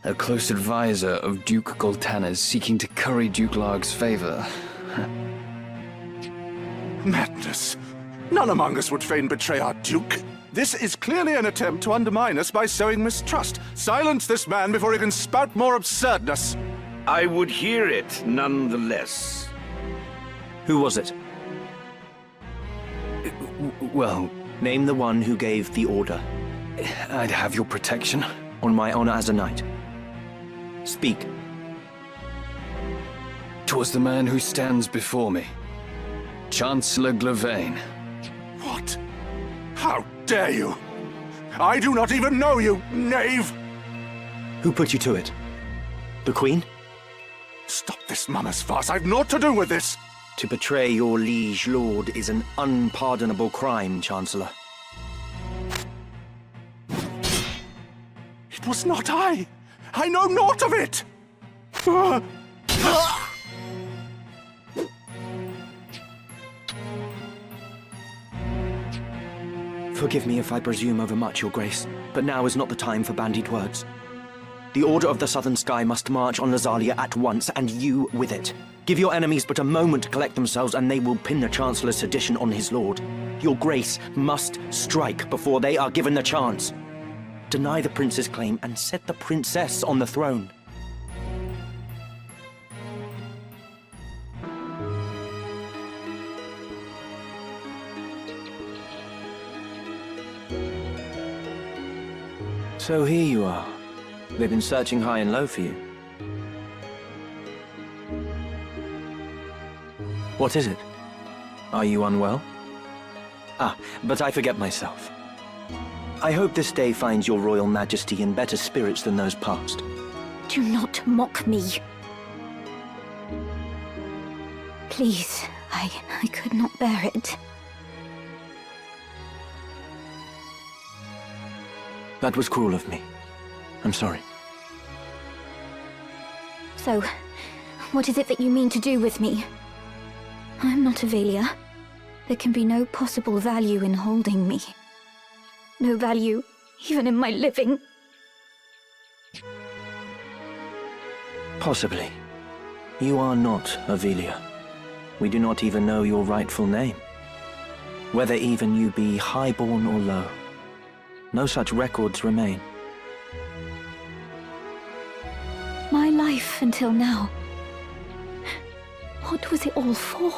A close advisor of Duke Goltana's seeking to curry Duke Larg's favor. Madness. None among us would fain betray our Duke. This is clearly an attempt to undermine us by sowing mistrust. Silence this man before he can spout more absurdness. I would hear it nonetheless. Who was it? Well, name the one who gave the order. I'd have your protection. On my honor as a knight. Speak. 'Twas the man who stands before me. Chancellor Glavain. What? How dare you? I do not even know you, knave! Who put you to it? The Queen? Stop this mama's farce. I've naught to do with this. To betray your liege lord is an unpardonable crime, Chancellor. It was not I. I know naught of it. Forgive me if I presume overmuch, Your Grace, but now is not the time for bandied words. The Order of the Southern Sky must march on Lazalia at once, and you with it. Give your enemies but a moment to collect themselves, and they will pin the Chancellor's sedition on his lord. Your Grace must strike before they are given the chance. Deny the prince's claim and set the princess on the throne. So here you are. They've been searching high and low for you. What is it? Are you unwell? Ah, but I forget myself. I hope this day finds your royal majesty in better spirits than those past. Do not mock me. Please, I could not bear it. That was cruel of me. I'm sorry. So, what is it that you mean to do with me? I'm not Ivalice. There can be no possible value in holding me. No value, even in my living. Possibly. You are not Ivalice. We do not even know your rightful name. Whether even you be highborn or low. No such records remain. My life until now. What was it all for?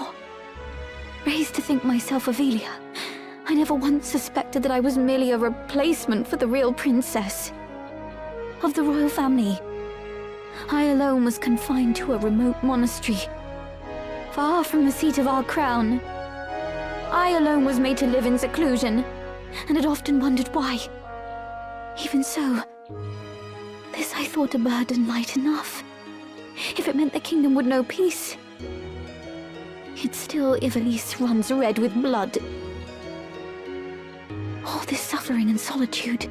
Raised to think myself Ivalice, I never once suspected that I was merely a replacement for the real princess. Of the royal family, I alone was confined to a remote monastery, far from the seat of our crown. I alone was made to live in seclusion, and had often wondered why. Even so, this I thought a burden light enough. If it meant the kingdom would know peace. Yet still Ivalice runs red with blood. All this suffering and solitude.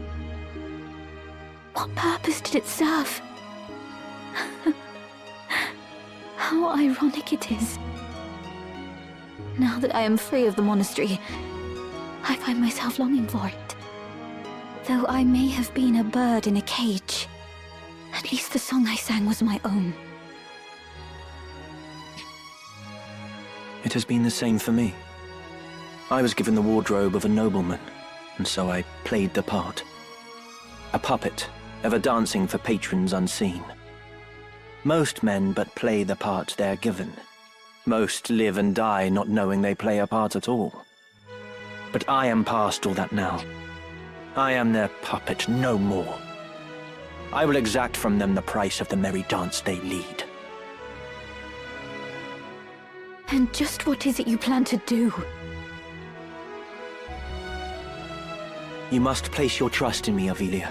What purpose did it serve? How ironic it is. Now that I am free of the monastery, I find myself longing for it. Though I may have been a bird in a cage, at least the song I sang was my own. It has been the same for me. I was given the wardrobe of a nobleman, and so I played the part. A puppet, ever dancing for patrons unseen. Most men but play the part they're given. Most live and die not knowing they play a part at all. But I am past all that now. I am their puppet, no more. I will exact from them the price of the merry dance they lead. And just what is it you plan to do? You must place your trust in me, Ivalice.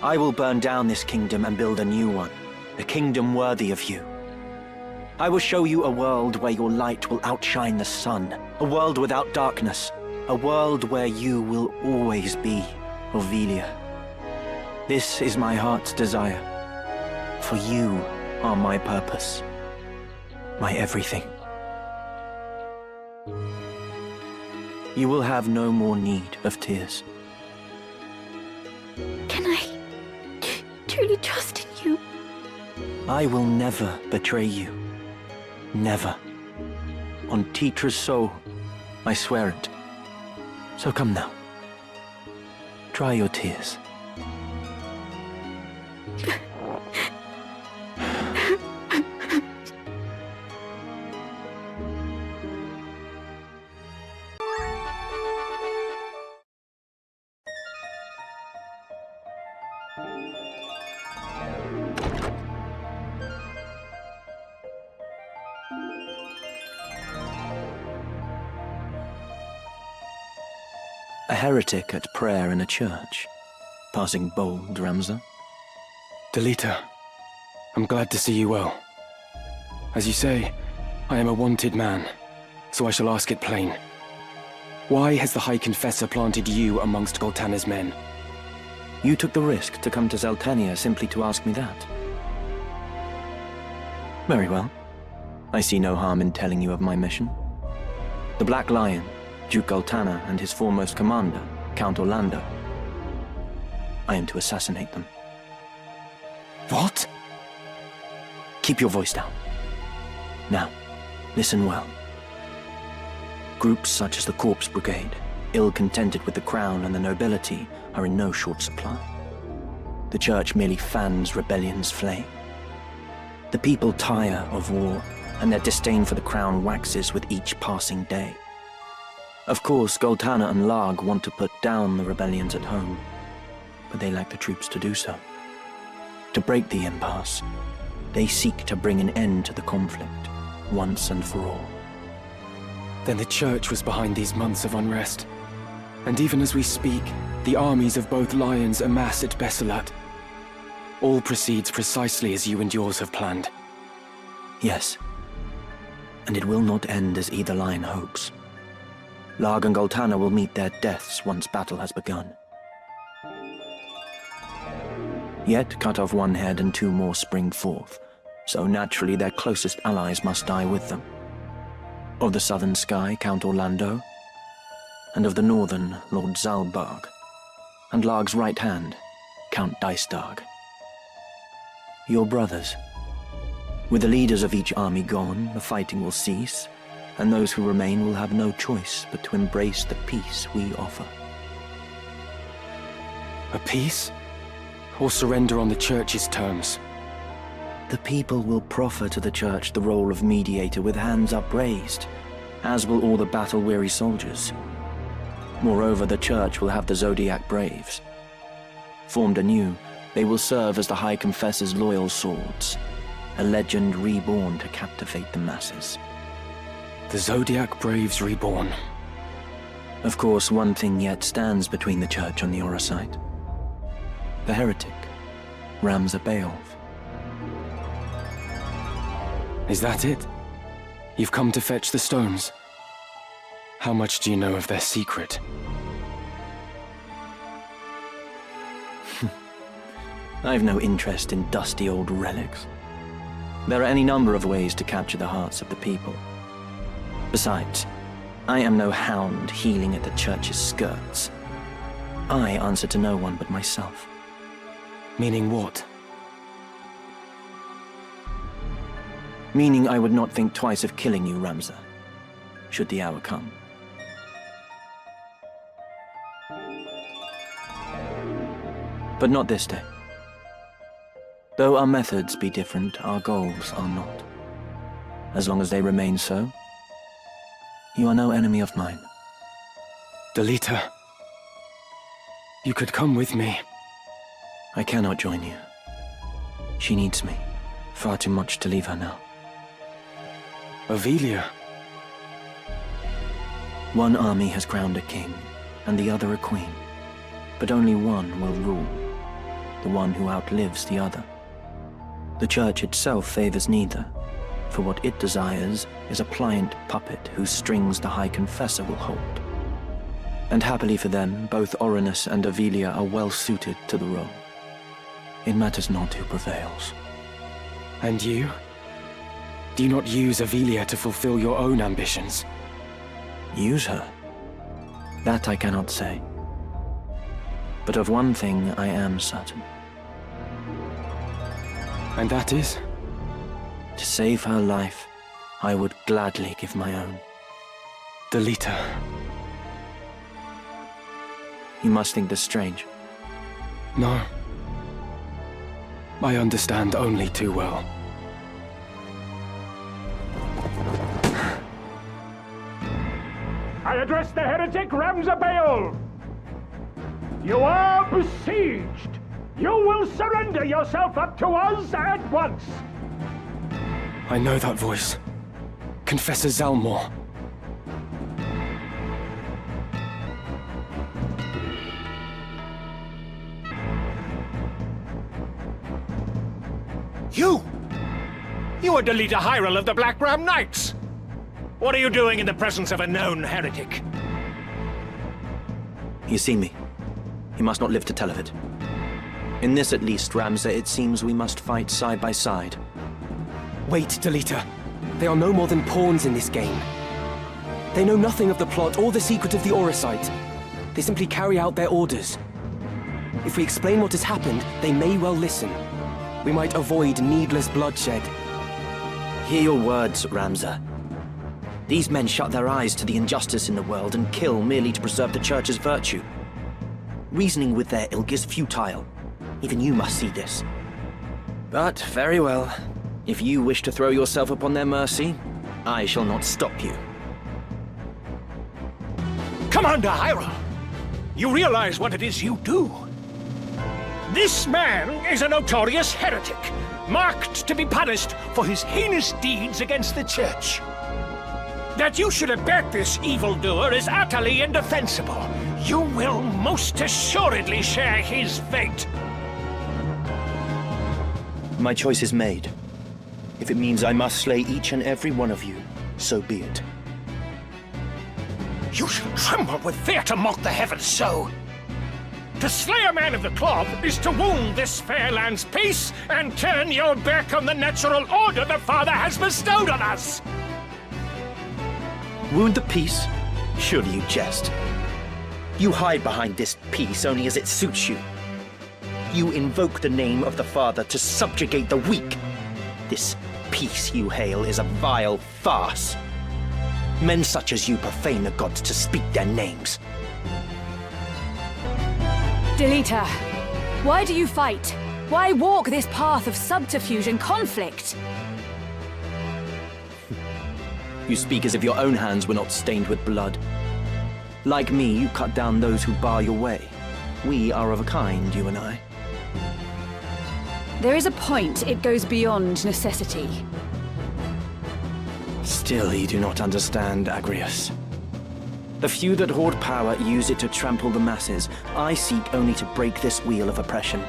I will burn down this kingdom and build a new one, a kingdom worthy of you. I will show you a world where your light will outshine the sun, a world without darkness, a world where you will always be, Ivalice. This is my heart's desire, for you are my purpose, my everything. You will have no more need of tears. Can I truly trust in you? I will never betray you. Never. On Titra's soul, I swear it. So come now. Dry your tears. A heretic at prayer in a church. Passing bold, Ramza. Delita, I'm glad to see you well. As you say, I am a wanted man, so I shall ask it plain. Why has the High Confessor planted you amongst Goltana's men? You took the risk to come to Zeltania simply to ask me that. Very well. I see no harm in telling you of my mission. The Black Lion, Duke Goltana, and his foremost commander, Count Orlando. I am to assassinate them. What? Keep your voice down. Now, listen well. Groups such as the Corpse Brigade, ill-contented with the crown and the nobility, are in no short supply. The Church merely fans rebellion's flame. The people tire of war, and their disdain for the crown waxes with each passing day. Of course, Goltana and Larg want to put down the rebellions at home, but they lack the troops to do so. To break the impasse, they seek to bring an end to the conflict, once and for all. Then the Church was behind these months of unrest. And even as we speak, the armies of both lions amass at Besselat. All proceeds precisely as you and yours have planned. Yes. And it will not end as either lion hopes. Larg and Goltana will meet their deaths once battle has begun. Yet cut off one head and two more spring forth, so naturally their closest allies must die with them. Of the southern sky, Count Orlando, and of the northern, Lord Zalbarg, and Larg's right hand, Count Dystarg. Your brothers. With the leaders of each army gone, the fighting will cease, and those who remain will have no choice but to embrace the peace we offer. A peace? Or surrender on the Church's terms? The people will proffer to the Church the role of mediator with hands upraised, as will all the battle-weary soldiers. Moreover, the Church will have the Zodiac Braves. Formed anew, they will serve as the High Confessor's loyal swords, a legend reborn to captivate the masses. The Zodiac Braves reborn. Of course, one thing yet stands between the Church and the Orosite. The heretic, Ramza Beowulf. Is that it? You've come to fetch the stones? How much do you know of their secret? I've no interest in dusty old relics. There are any number of ways to capture the hearts of the people. Besides, I am no hound heeling at the church's skirts. I answer to no one but myself. Meaning what? Meaning I would not think twice of killing you, Ramza, should the hour come. But not this day. Though our methods be different, our goals are not. As long as they remain so, you are no enemy of mine. Delita, you could come with me. I cannot join you. She needs me. Far too much to leave her now. Ivalice. One army has crowned a king, and the other a queen. But only one will rule. The one who outlives the other. The Church itself favors neither, for what it desires is a pliant puppet whose strings the High Confessor will hold. And happily for them, both Orinus and Ivalice are well suited to the role. It matters not who prevails. And you? Do you not use Ivalice to fulfill your own ambitions? Use her? That I cannot say. But of one thing I am certain. And that is? To save her life, I would gladly give my own. Delita. You must think this strange. No. I understand only too well. I address the heretic Ramza Beowulf. You are besieged. You will surrender yourself up to us at once. I know that voice. Confessor Zalmor. You! You are Delita Hyrule of the Black Ram Knights! What are you doing in the presence of a known heretic? You see me. You must not live to tell of it. In this at least, Ramza, it seems we must fight side by side. Wait, Delita. They are no more than pawns in this game. They know nothing of the plot or the secret of the Auracite. They simply carry out their orders. If we explain what has happened, they may well listen. We might avoid needless bloodshed. Hear your words, Ramza. These men shut their eyes to the injustice in the world and kill merely to preserve the Church's virtue. Reasoning with their ilk is futile. Even you must see this. But, very well. If you wish to throw yourself upon their mercy, I shall not stop you. Commander Hyrule! You realize what it is you do? This man is a notorious heretic, marked to be punished for his heinous deeds against the Church. That you should abet this evildoer is utterly indefensible. You will most assuredly share his fate. My choice is made. If it means I must slay each and every one of you, so be it. You should tremble with fear to mock the heavens so. To slay a man of the club is to wound this fair land's peace and turn your back on the natural order the Father has bestowed on us. Wound the peace? Surely you jest. You hide behind this peace only as it suits you. You invoke the name of the Father to subjugate the weak. This peace you hail is a vile farce. Men such as you profane the gods to speak their names. Delita, why do you fight? Why walk this path of subterfuge and conflict? You speak as if your own hands were not stained with blood. Like me, you cut down those who bar your way. We are of a kind, you and I. There is a point it goes beyond necessity. Still, you do not understand, Agrius. The few that hoard power use it to trample the masses. I seek only to break this wheel of oppression.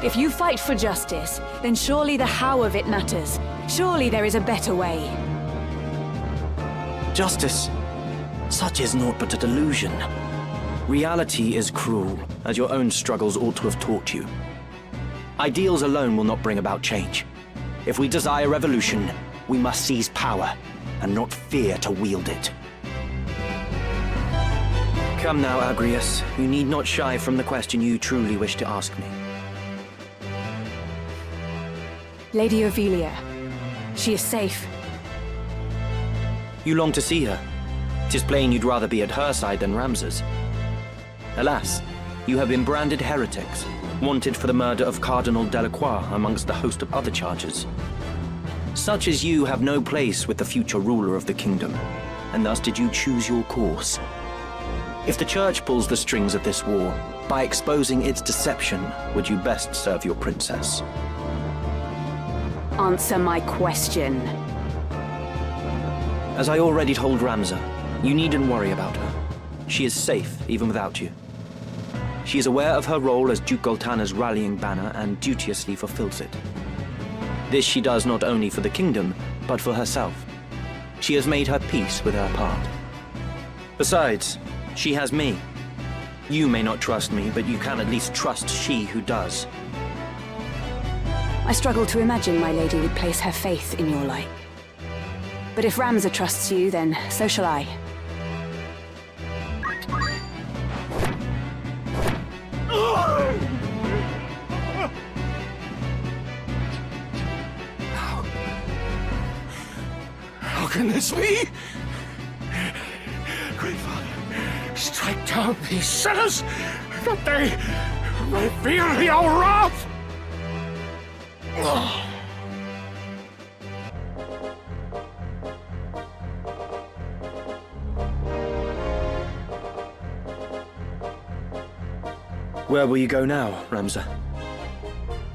If you fight for justice, then surely the how of it matters. Surely there is a better way. Justice? Such is naught but a delusion. Reality is cruel, as your own struggles ought to have taught you. Ideals alone will not bring about change. If we desire revolution, we must seize power, and not fear to wield it. Come now, Agrius. You need not shy from the question you truly wish to ask me. Lady Ivalice. She is safe. You long to see her. 'Tis plain you'd rather be at her side than Rams's. Alas, you have been branded heretics, wanted for the murder of Cardinal Delacroix amongst a host of other charges. Such as you have no place with the future ruler of the kingdom, and thus did you choose your course. If the Church pulls the strings of this war, by exposing its deception, would you best serve your princess? Answer my question. As I already told Ramza, you needn't worry about her. She is safe, even without you. She is aware of her role as Duke Goltana's rallying banner and duteously fulfills it. This she does not only for the kingdom, but for herself. She has made her peace with her part. Besides, she has me. You may not trust me, but you can at least trust she who does. I struggle to imagine my lady would place her faith in your light. But if Ramza trusts you, then so shall I. How can this be? Great Father, strike down these sinners, that they reveal your wrath! Where will you go now, Ramza?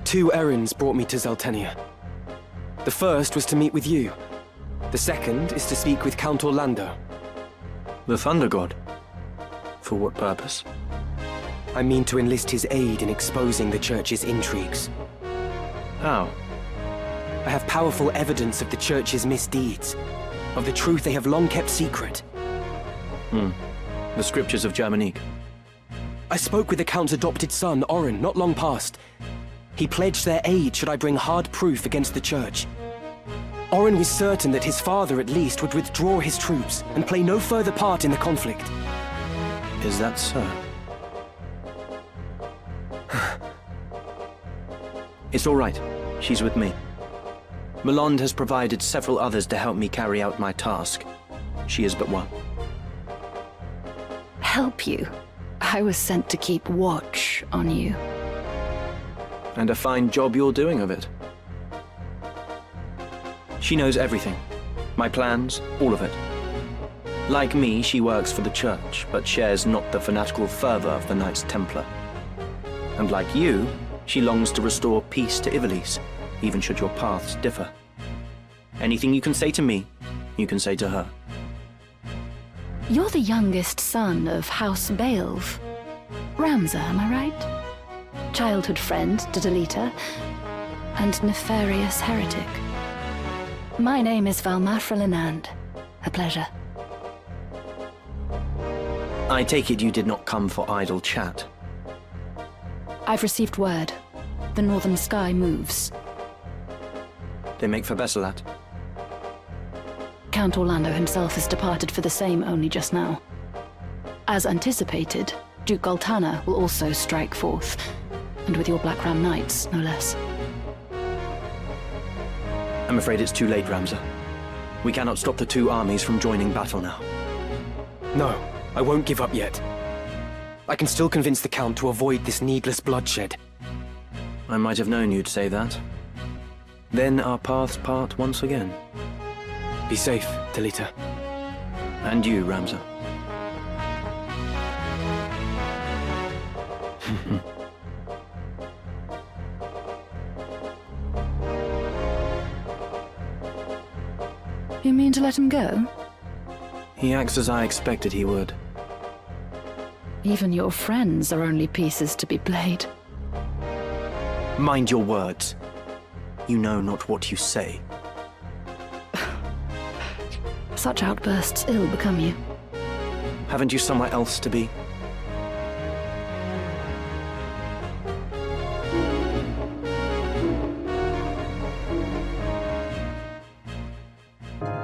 2 errands brought me to Zeltenia. The first was to meet with you. The second is to speak with Count Orlando. The Thunder God? For what purpose? I mean to enlist his aid in exposing the Church's intrigues. How? I have powerful evidence of the Church's misdeeds, of the truth they have long kept secret. The scriptures of Germanique. I spoke with the Count's adopted son, Orin, not long past. He pledged their aid should I bring hard proof against the Church. Orin was certain that his father, at least, would withdraw his troops and play no further part in the conflict. Is that so? It's all right. She's with me. Melond has provided several others to help me carry out my task. She is but one. Help you? I was sent to keep watch on you. And a fine job you're doing of it. She knows everything. My plans, all of it. Like me, she works for the Church, but shares not the fanatical fervor of the Knights Templar. And like you, she longs to restore peace to Ivalice, even should your paths differ. Anything you can say to me, you can say to her. You're the youngest son of House Beowulf. Ramza, am I right? Childhood friend to Delita, and nefarious heretic. My name is Valmafra Lenand. A pleasure. I take it you did not come for idle chat. I've received word. The northern sky moves. They make for Besselat. Count Orlando himself has departed for the same only just now. As anticipated, Duke Goltana will also strike forth, and with your Black Ram Knights, no less. I'm afraid it's too late, Ramza. We cannot stop the 2 armies from joining battle now. No, I won't give up yet. I can still convince the Count to avoid this needless bloodshed. I might have known you'd say that. Then our paths part once again. Be safe, Delita. And you, Ramza. You mean to let him go? He acts as I expected he would. Even your friends are only pieces to be played. Mind your words. You know not what you say. Such outbursts ill become you. Haven't you somewhere else to be?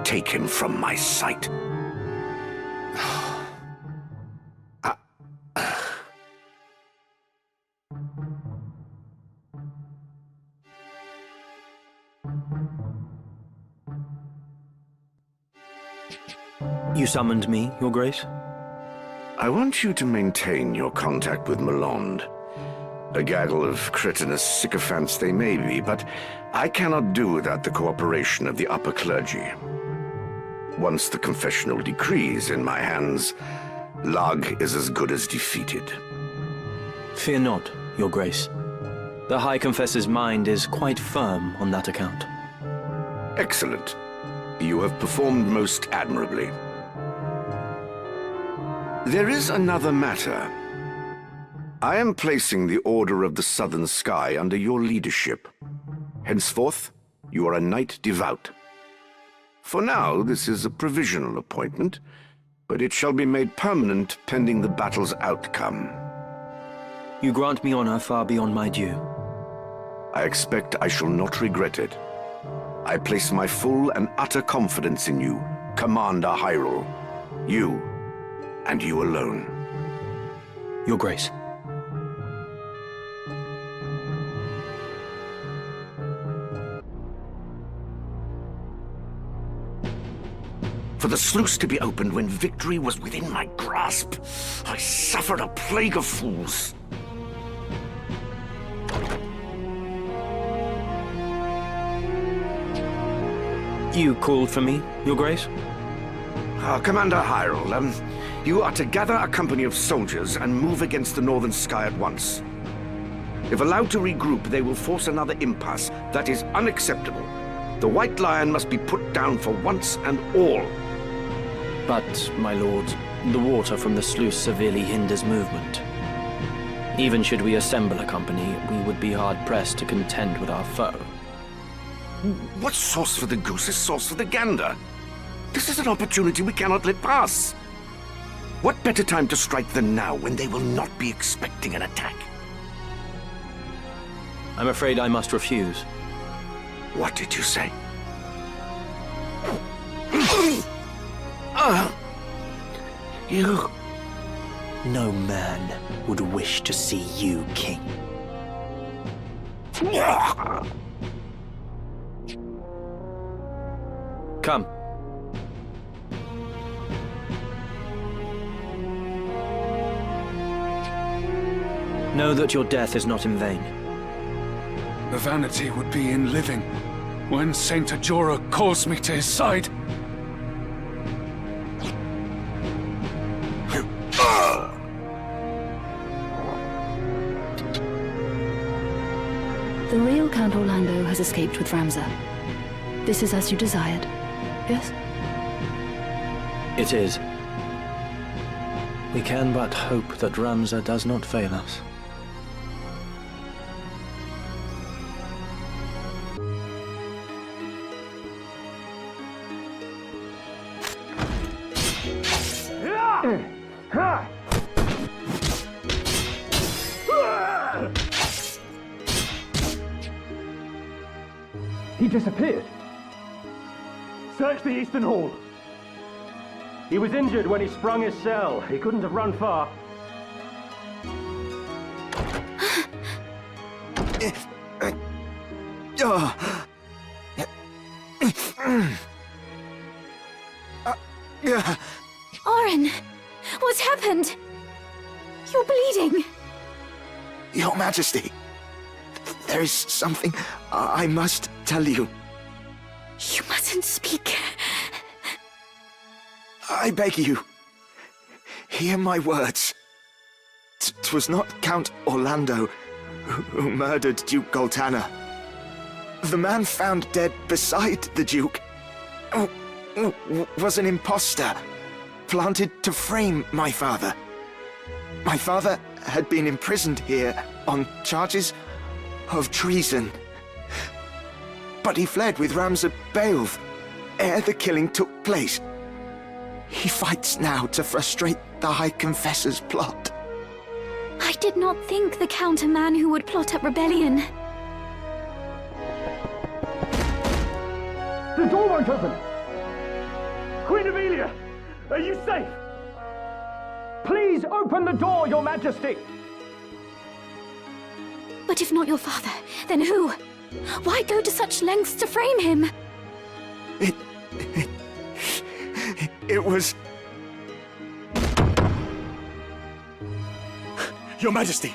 Take him from my sight. You summoned me, Your Grace? I want you to maintain your contact with Malond. A gaggle of cretinous sycophants they may be, but I cannot do without the cooperation of the upper clergy. Once the confessional decree is in my hands, Lag is as good as defeated. Fear not, Your Grace. The High Confessor's mind is quite firm on that account. Excellent. You have performed most admirably. There is another matter. I am placing the Order of the Southern Sky under your leadership. Henceforth, you are a Knight Devout. For now, this is a provisional appointment, but it shall be made permanent pending the battle's outcome. You grant me honor far beyond my due. I expect I shall not regret it. I place my full and utter confidence in you, Commander Hyrule. You, and you alone. Your Grace. For the sluice to be opened when victory was within my grasp, I suffered a plague of fools. You called for me, Your Grace? Commander Hyrule, you are to gather a company of soldiers and move against the Northern Sky at once. If allowed to regroup, they will force another impasse. That is unacceptable. The White Lion must be put down for once and all. But, my lord, the water from the sluice severely hinders movement. Even should we assemble a company, we would be hard-pressed to contend with our foe. What's sauce for the goose is sauce for the gander. This is an opportunity we cannot let pass. What better time to strike than now, when they will not be expecting an attack? I'm afraid I must refuse. What did you say? You... No man would wish to see you king. Come. Know that your death is not in vain. The vanity would be in living when Saint Ajora calls me to his side. The real Count Orlando has escaped with Ramza. This is as you desired, yes? It is. We can but hope that Ramza does not fail us. He disappeared. Search the Eastern Hall. He was injured when he sprung his cell. He couldn't have run far. Oren, what's happened? You're bleeding. Your Majesty, there is something I must tell you. You mustn't speak. I beg you, hear my words. 'Twas not Count Orlando who murdered Duke Goltana. The man found dead beside the Duke was an impostor, planted to frame my father. My father had been imprisoned here on charges of treason. But he fled with Ramza Beowulf ere the killing took place. He fights now to frustrate the High Confessor's plot. I did not think the Count a man who would plot up rebellion. The door won't open! Queen Ivalice, are you safe? Please open the door, Your Majesty! But if not your father, then who? Why go to such lengths to frame him? It was... Your Majesty,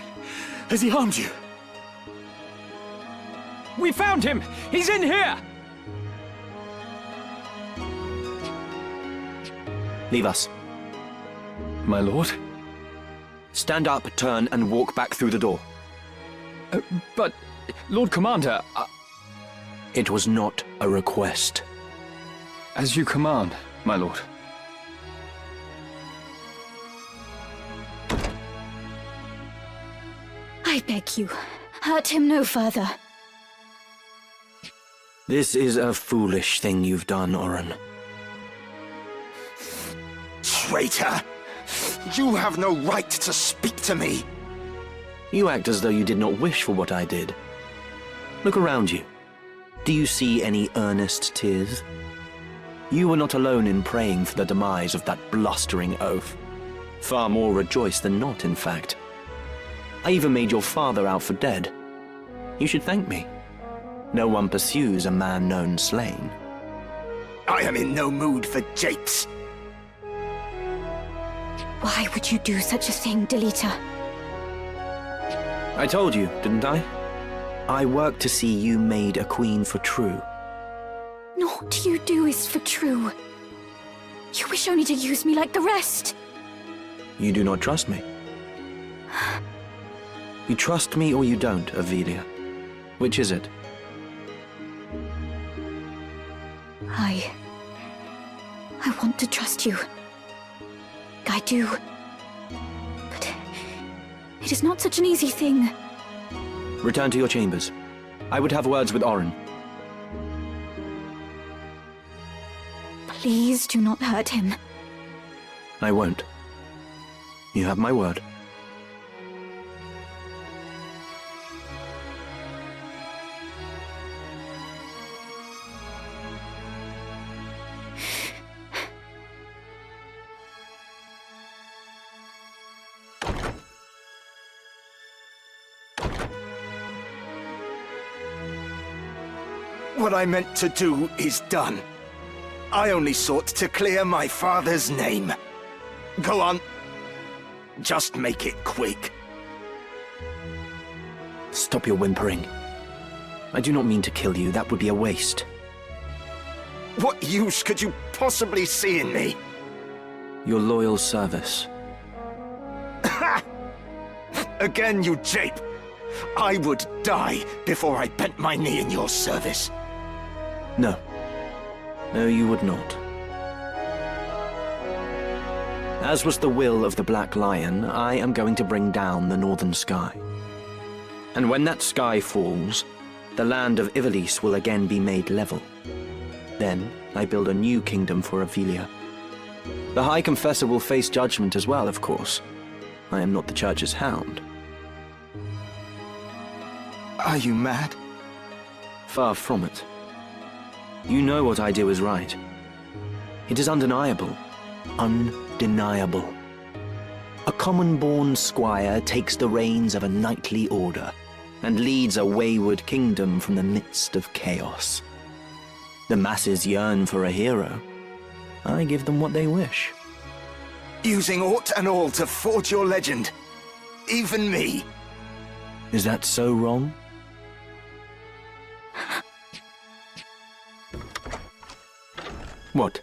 has he harmed you? We found him! He's in here! Leave us. My lord? Stand up, turn, and walk back through the door. But, Lord Commander, It was not a request. As you command, my lord. I beg you, hurt him no further. This is a foolish thing you've done, Oren. Traitor! You have no right to speak to me! You act as though you did not wish for what I did. Look around you. Do you see any earnest tears? You were not alone in praying for the demise of that blustering oaf. Far more rejoiced than not, in fact. I even made your father out for dead. You should thank me. No one pursues a man known slain. I am in no mood for japes. Why would you do such a thing, Delita? I told you, didn't I? I work to see you made a queen for true. Naught you do is for true. You wish only to use me like the rest. You do not trust me. You trust me or you don't, Ivalice. Which is it? I want to trust you. I do. But it is not such an easy thing. Return to your chambers. I would have words with Oren. Please do not hurt him. I won't. You have my word. What I meant to do is done. I only sought to clear my father's name. Go on. Just make it quick. Stop your whimpering. I do not mean to kill you. That would be a waste. What use could you possibly see in me? Your loyal service. Again, you jape. I would die before I bent my knee in your service. No. No, you would not. As was the will of the Black Lion, I am going to bring down the northern sky. And when that sky falls, the land of Ivalice will again be made level. Then I build a new kingdom for Ivalice. The High Confessor will face judgment as well, of course. I am not the Church's hound. Are you mad? Far from it. You know what I do is right. It is undeniable. Undeniable. A common-born squire takes the reins of a knightly order and leads a wayward kingdom from the midst of chaos. The masses yearn for a hero. I give them what they wish. Using aught and all to forge your legend. Even me. Is that so wrong? What?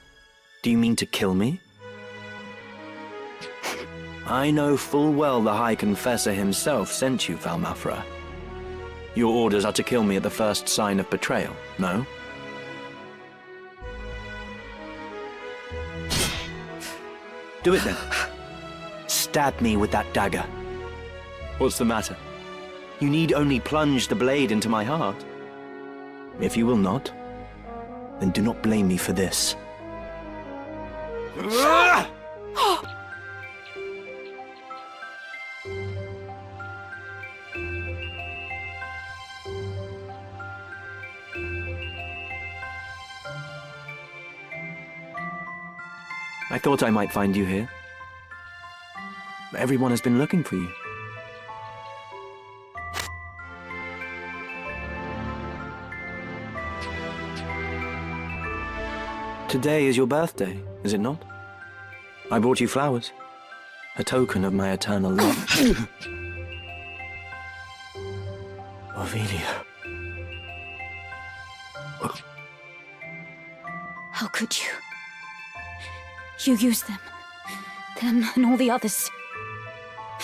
Do you mean to kill me? I know full well the High Confessor himself sent you, Valmafra. Your orders are to kill me at the first sign of betrayal, no? Do it then. Stab me with that dagger. What's the matter? You need only plunge the blade into my heart. If you will not, then do not blame me for this. I thought I might find you here. Everyone has been looking for you. Today is your birthday, is it not? I brought you flowers. A token of my eternal love. Ophelia. How could you? You use them and all the others.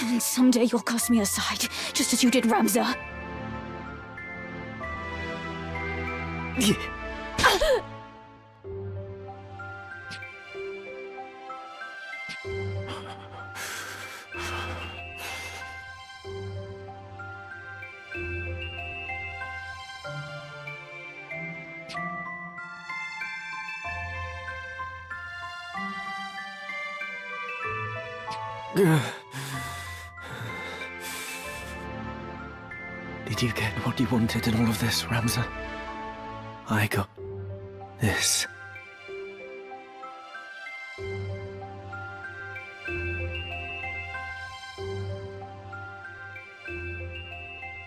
And someday you'll cast me aside, just as you did Ramza. Did you get what you wanted in all of this, Ramza? I got this.